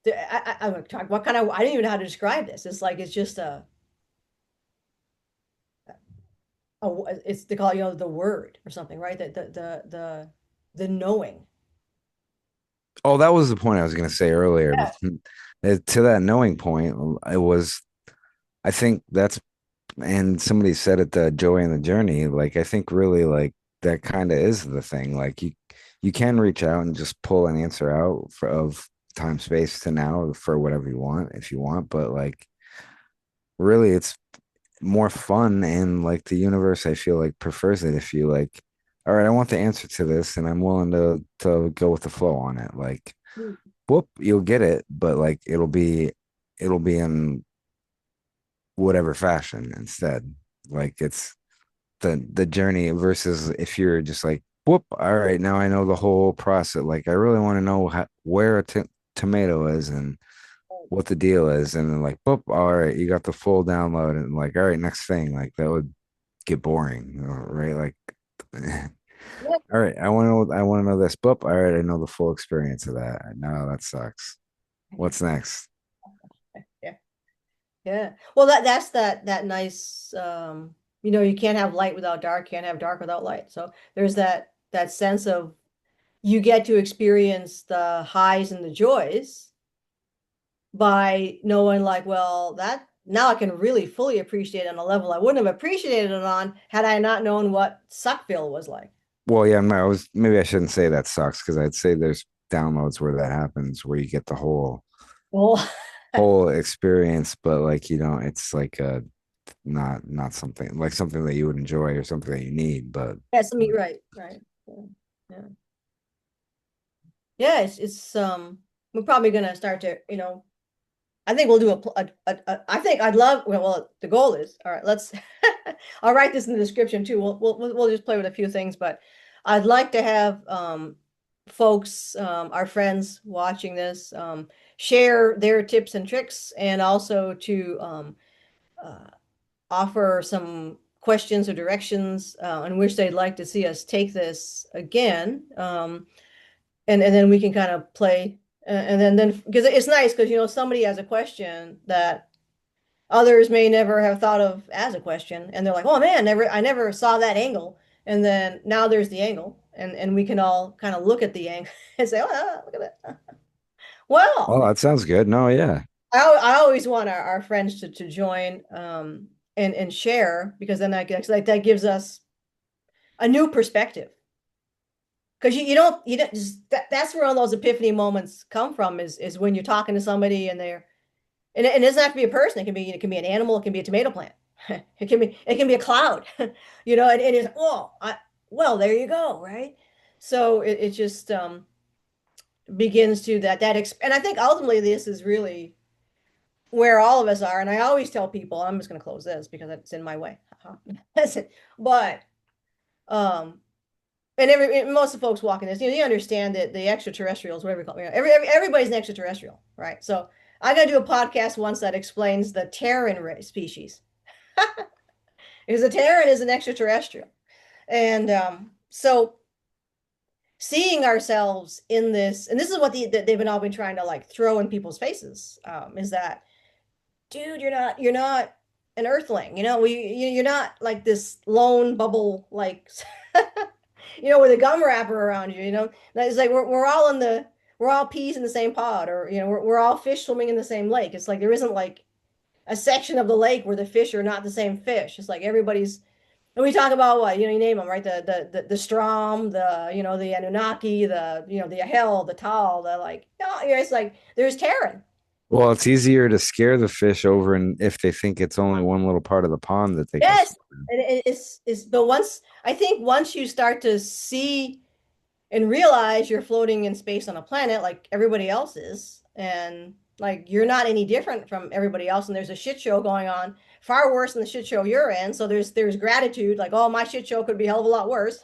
I'm talking what kind of I don't even know how to describe this. It's like it's just a it's they call it, the word or something, right? The knowing. Oh, that was the point I was going to say earlier. Yeah. To that knowing point, it was, I think that's, and somebody said it, the joy in the journey. Like, I think really like that kind of is the thing. Like you can reach out and just pull an answer out of time, space to now for whatever you want, if you want. But like, really, it's more fun, and like the universe, I feel like prefers it if you like, all right, I want the answer to this, and I'm willing to go with the flow on it. Like, Mm. whoop, you'll get it, but like it'll be in whatever fashion instead. Like it's the journey versus if you're just like, whoop, all right, now I know the whole process. Like I really want to know where a tomato is and what the deal is, and then like, whoop, all right, you got the full download, and like, all right, next thing, like that would get boring, right? Like, Yeah. all right, I want to know this, boop, all right, I know the full experience of that. No, that sucks. What's next? Yeah. Yeah. Well, that's that nice you can't have light without dark, can't have dark without light. So there's that sense of you get to experience the highs and the joys by knowing like, well, that now I can really fully appreciate it on a level I wouldn't have appreciated it on had I not known what Suckville was like. Well, yeah, no, I was maybe I shouldn't say that sucks because I'd say there's downloads where that happens, where you get the Well, whole experience, but like you know, it's like not something like something that you would enjoy or something that you need, but yes, I mean, right, right. Yeah. Yeah. Yeah, it's we're probably gonna start to, I think we'll do I think I'd love, well, the goal is, all right, let's, I'll write this in the description too. We'll just play with a few things, but I'd like to have, folks, our friends watching this, share their tips and tricks and also to, uh, offer some questions or directions, in which they'd like to see us take this again. And then we can kind of play, and then because it's nice because somebody has a question that others may never have thought of as a question, and they're like, oh man, I never saw that angle, and then now there's the angle, and we can all kind of look at the angle and say, oh, look at that. oh, Well, that sounds good. No, yeah. I always want our friends to join, and share, because then that gives us a new perspective. Because you don't just that's where all those epiphany moments come from, is when you're talking to somebody and and it doesn't have to be a person. It can be an animal. It can be a tomato plant. It can be a cloud. And it's, well, there you go, right? So it just, begins to and I think ultimately this is really where all of us are. And I always tell people, I'm just going to close this because it's in my way. But um and most of the folks walking this, you understand that the extraterrestrials, whatever you call it, everybody's an extraterrestrial, right? So I got to do a podcast once that explains the Terran species, because the Terran is an extraterrestrial, and so seeing ourselves in this, and this is what they've been all been trying to like throw in people's faces, is that, dude, you're not an Earthling, you're not like this lone bubble, like with a gum wrapper around you, it's like we're all peas in the same pod, or we're all fish swimming in the same lake. It's like there isn't like a section of the lake where the fish are not the same fish. It's like everybody's And we talk about what, you name them, right? The Strom, the Anunnaki, the Hell, the Tal, the like, it's like there's Terran. Well, it's easier to scare the fish over, and if they think it's only one little part of the pond that they can Yes. swim in. And but I think once you start to see and realize you're floating in space on a planet like everybody else is, and like you're not any different from everybody else, and there's a shit show going on far worse than the shit show you're in. So there's gratitude, like, oh, my shit show could be a hell of a lot worse,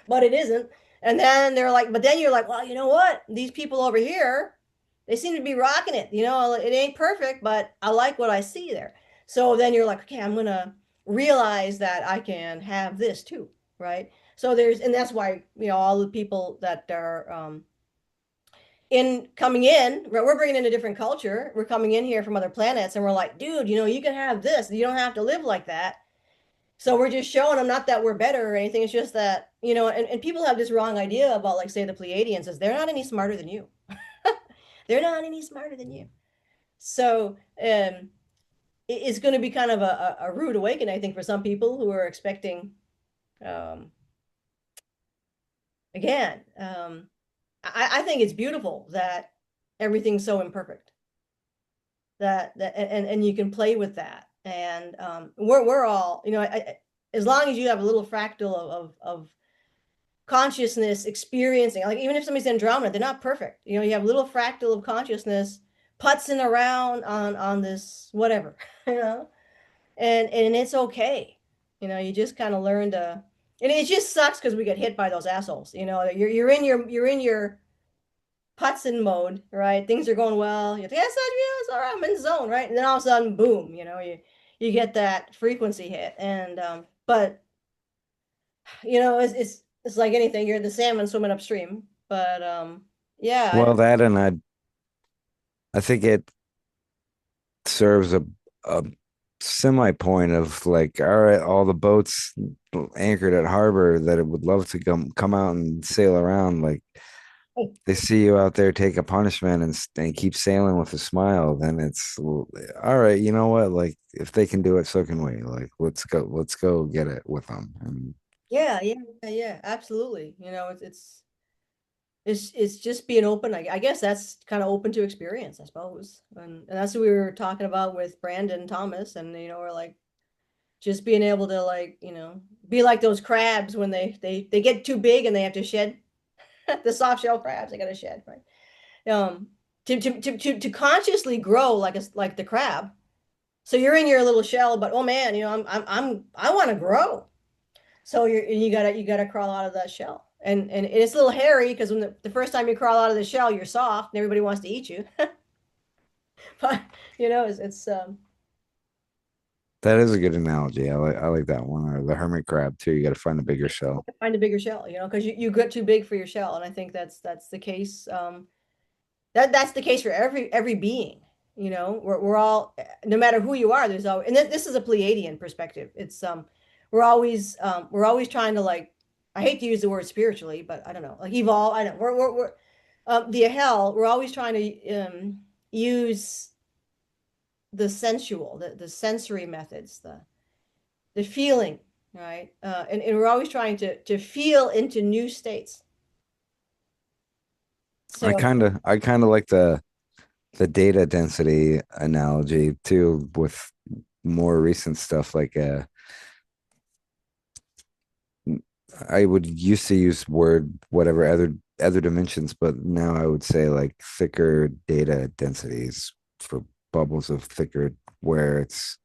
but it isn't. And then they're like, but then you're like, well, you know what? These people over here, they seem to be rocking it. It ain't perfect, but I like what I see there. So then you're like, okay, I'm gonna realize that I can have this too, right? So and that's why, all the people that are in coming in, right, we're bringing in a different culture. We're coming in here from other planets, and we're like, dude, you can have this. You don't have to live like that. So we're just showing them, not that we're better or anything. It's just that, and people have this wrong idea about, like, say, the Pleiadians, is they're not any smarter than you. They're not any smarter than you. So it's going to be kind of a rude awakening, I think, for some people who are expecting, um, again, I think it's beautiful that everything's so imperfect that and you can play with that. And we're all, as long as you have a little fractal of consciousness experiencing, like, even if somebody's Andromeda, they're not perfect. You have a little fractal of consciousness putzing around on this whatever, you know, and it's okay. You just kind of learn to, and it just sucks because we get hit by those assholes. You're in your putzing mode, right? Things are going well. You think, yes, all right, I'm in the zone, right? And then all of a sudden, boom, you get that frequency hit. And but it's like anything. You're the salmon swimming upstream. But yeah, Well, that and I think it serves a semi point of like, all right, all the boats anchored at harbor that it would love to come out and sail around. Like they see you out there take a punishment and keep sailing with a smile, then it's all right. You know what? Like if they can do it, so can we. Like let's go get it with them. And yeah, yeah, yeah, yeah, absolutely. It's just being open. I guess that's kind of open to experience, I suppose. And that's what we were talking about with Brandon Thomas. And we're like, just being able to, like, be like those crabs when they get too big and they have to shed. The soft shell crabs, they got to shed, right? To consciously grow like the crab. So you're in your little shell, but oh man, I want to grow. So you gotta crawl out of that shell. And it's a little hairy because when the first time you crawl out of the shell, you're soft and everybody wants to eat you. But it's that is a good analogy. I like that one. Or the hermit crab too. You got to find a bigger shell. find a bigger shell, because you get too big for your shell. And I think that's the case. That's the case for every being. We're all, no matter who you are, there's always, and this is a Pleiadian perspective. It's we're always trying to, like, I hate to use the word spiritually, but I don't know, like, evolve. I don't, we're the hell, we're always trying to use the sensual, the sensory methods, the feeling, right? And we're always trying to feel into new states. So I kind of like the data density analogy too with more recent stuff like I would used to use word whatever other dimensions, but now I would say like thicker data densities for bubbles of thicker where it's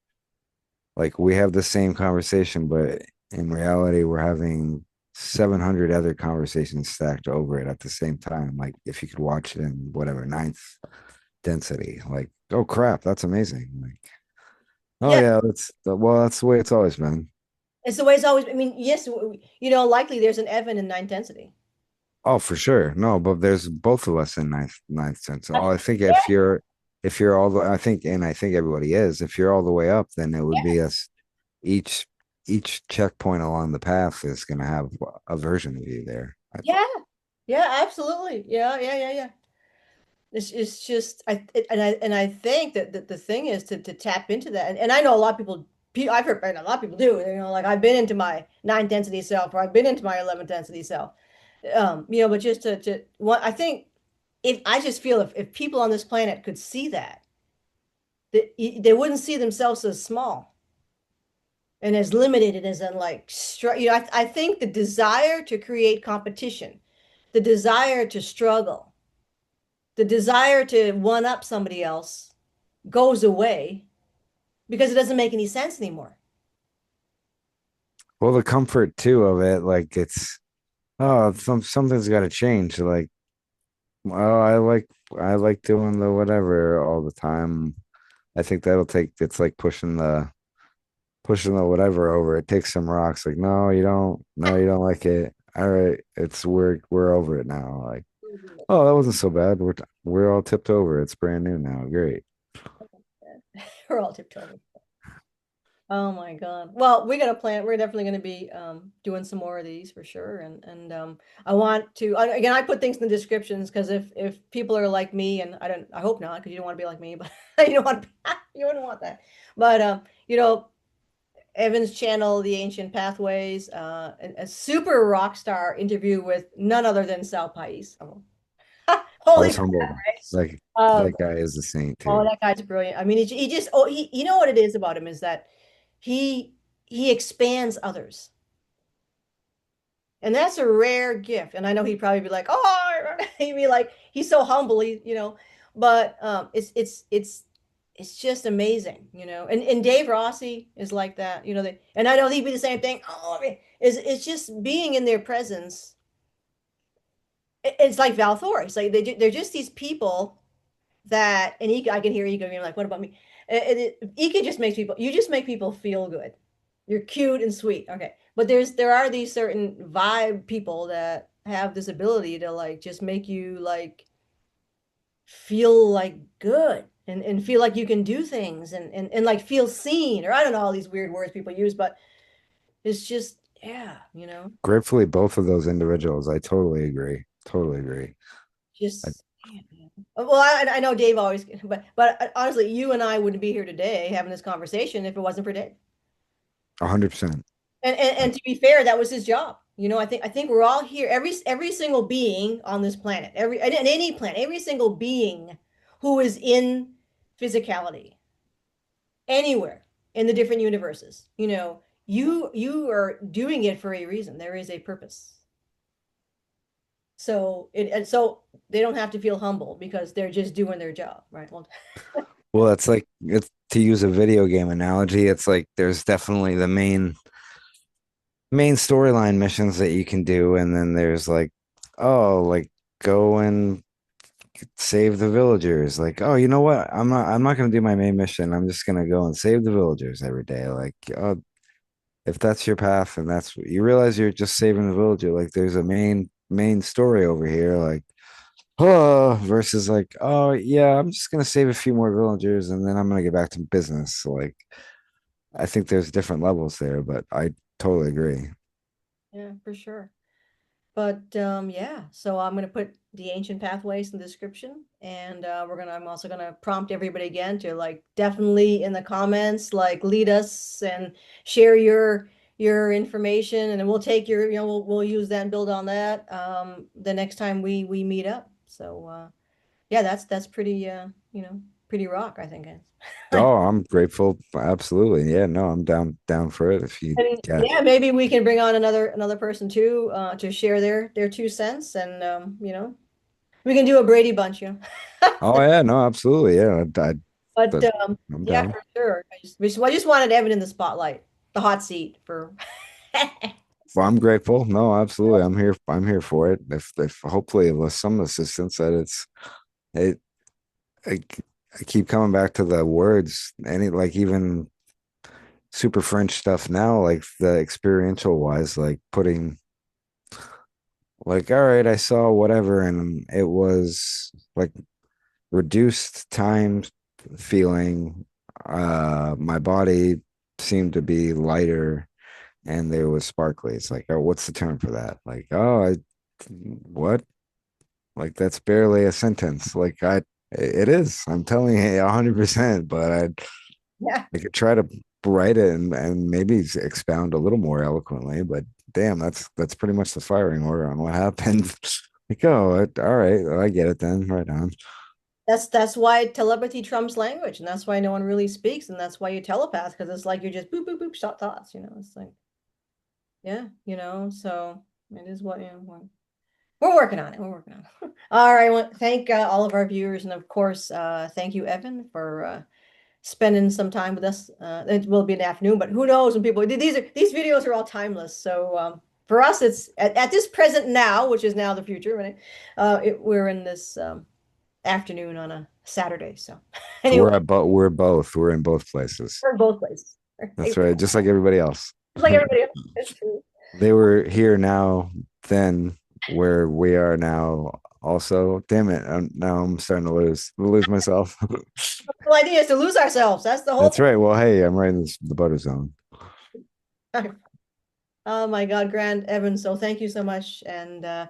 like we have the same conversation, but in reality we're having 700 other conversations stacked over it at the same time. Like if you could watch it in whatever ninth density, like oh crap, that's amazing. Like oh yeah, yeah, that's the way it's always been. it's the way it's always. I mean, yes, likely there's an Evan in ninth density. Oh, for sure. No, but there's both of us in ninth sense. So I think Yeah, if you're all the I think and I think everybody is, if you're all the way up, then it would be us each each checkpoint along the path is gonna have a version of you there. yeah, yeah, absolutely. Yeah, yeah, yeah, yeah. It's just and I think that the thing is to tap into that. And I know a lot of people I've heard, and a lot of people do, like I've been into my ninth density self, or I've been into my 11th density self. But just to what I think, if I just feel if people on this planet could see that, they wouldn't see themselves as small and as limited and as in like, I think the desire to create competition, the desire to struggle, the desire to one up somebody else goes away because it doesn't make any sense anymore. Well, the comfort too of it, like it's oh, something's got to change. Like, oh, I like doing the whatever all the time. I think that'll take. It's like pushing the whatever over. It takes some rocks. Like, no, you don't. No, you don't like it. All right, it's we're over it now. Like, oh, that wasn't so bad. We're all tipped over. It's brand new now. Great. We're all tiptoeing. Oh my God. Well, we got a plan. We're definitely going to be doing some more of these for sure. And I want to again. I put things in the descriptions because if people are like me, and I hope not, because you don't want to be like me, but you don't want you wouldn't want that. But Evan's channel, The Ancient Pathways, a super rock star interview with none other than Sal Pais. Oh. I Holy was crap, humbled. Like right? that guy is a saint Oh, too. that guy's brilliant. I mean, he just, oh, you know what it is about him is that he he expands others. And that's a rare gift. And I know he'd probably be like, oh, he'd be like, he's so humble, but it's just amazing, And Dave Rossi is like that, and I know he'd be the same thing. Oh, I mean, it's just being in their presence. It's like Val Thor. It's like they're just these people that, and I can hear Ego being like, what about me? Ego just makes people, you just make people feel good. You're cute and sweet. Okay. But there are these certain vibe people that have this ability to like just make you like feel like good and feel like you can do things and like feel seen, or I don't know all these weird words people use, but it's just, yeah. Gratefully, both of those individuals. I totally agree. Totally agree. I, Just, yeah. Well, I know Dave always, but honestly, you and I wouldn't be here today having this conversation if it wasn't for Dave. 100%. And to be fair, that was his job. I think we're all here. Every single being on this planet, and any planet, every single being who is in physicality, anywhere in the different universes, you are doing it for a reason. There is a purpose. So they don't have to feel humble because they're just doing their job, right? Well, Well, it's like it's to use a video game analogy, it's like there's definitely the main storyline missions that you can do, and then there's like, oh, like go and save the villagers. Like, oh, you know what? I'm not gonna do my main mission. I'm just gonna go and save the villagers every day. Like, oh, if that's your path and that's what you realize you're just saving the villager, like there's a main story over here, like oh, versus like, oh yeah, I'm just gonna save a few more villagers and then I'm gonna get back to business. So, like, I think there's different levels there, but I totally agree. yeah, for sure. But yeah, so I'm gonna put the ancient pathways in the description, and I'm also gonna prompt everybody again to like definitely in the comments like lead us and share your information, and then we'll take we'll use that and build on that the next time we meet up. So yeah, that's pretty pretty rock, I think. Oh, I'm grateful. Absolutely. Yeah, no, I'm down for it. If you And got yeah, maybe we can bring on another person too to share their 2 cents, and we can do a Brady Bunch, oh yeah, no, absolutely. Yeah, But that I'm yeah, down. for sure. I just wanted Evan in the spotlight, the hot seat for. Well, I'm grateful. No, absolutely. I'm here for it. If hopefully with some assistance that it I, I keep coming back to the words. Any like even super French stuff now, like the experiential wise, like putting like, all right, I saw whatever, and it was like reduced time feeling. My body seemed to be lighter and there was sparkly. It's like, oh, what's the term for that? Like, oh, what? Like that's barely a sentence. It is. I'm telling you 100%, but Yeah, I could try to. write it and maybe expound a little more eloquently, but damn, that's pretty much the firing order on what happened. Like, oh, all right, I get it then. Right on. That's why telepathy trumps language, and that's why no one really speaks, and that's why you telepath, because it's like you're just boop boop boop shot thoughts, It's like, yeah, so it is what, we're working on it. We're working on it. All right. Well, thank all of our viewers, and of course, thank you, Evan, for spending some time with us. It will be an afternoon, but who knows when people these videos are all timeless. So for us, it's at this present now, which is now the future. Right? We're in this afternoon on a Saturday. So So anyway, we're both we're in both places. we're both places. That's right, just like everybody else. Just like everybody else. It's true. They were here now, then where we are now. Also, damn it! Now I'm starting to lose myself. The whole idea is to lose ourselves. That's the whole That's right. Well, hey, I'm right in the butter zone. point. Oh my God, Grand Evan. So thank you so much. And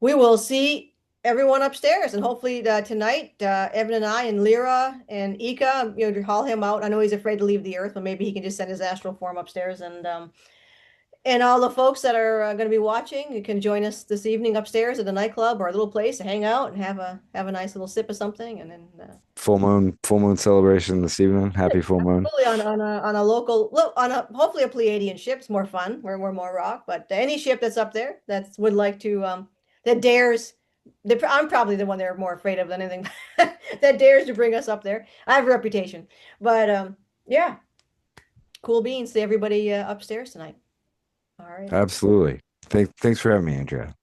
we will see everyone upstairs. And hopefully tonight, Evan and I and Lyra and Ika, to haul him out. I know he's afraid to leave the earth, but maybe he can just send his astral form upstairs. And all the folks that are going to be watching, you can join us this evening upstairs at the nightclub or a little place to hang out and have a nice little sip of something. And then Full moon celebration this evening. Happy full moon. Hopefully on a local on a hopefully a Pleiadian ship. It's more fun. We're more rock, but any ship that's up there that would like to that dares. I'm probably the one they're more afraid of than anything that dares to bring us up there. I have a reputation, but yeah, cool beans. See everybody upstairs tonight. All right. Absolutely. Thanks for having me, Andrea.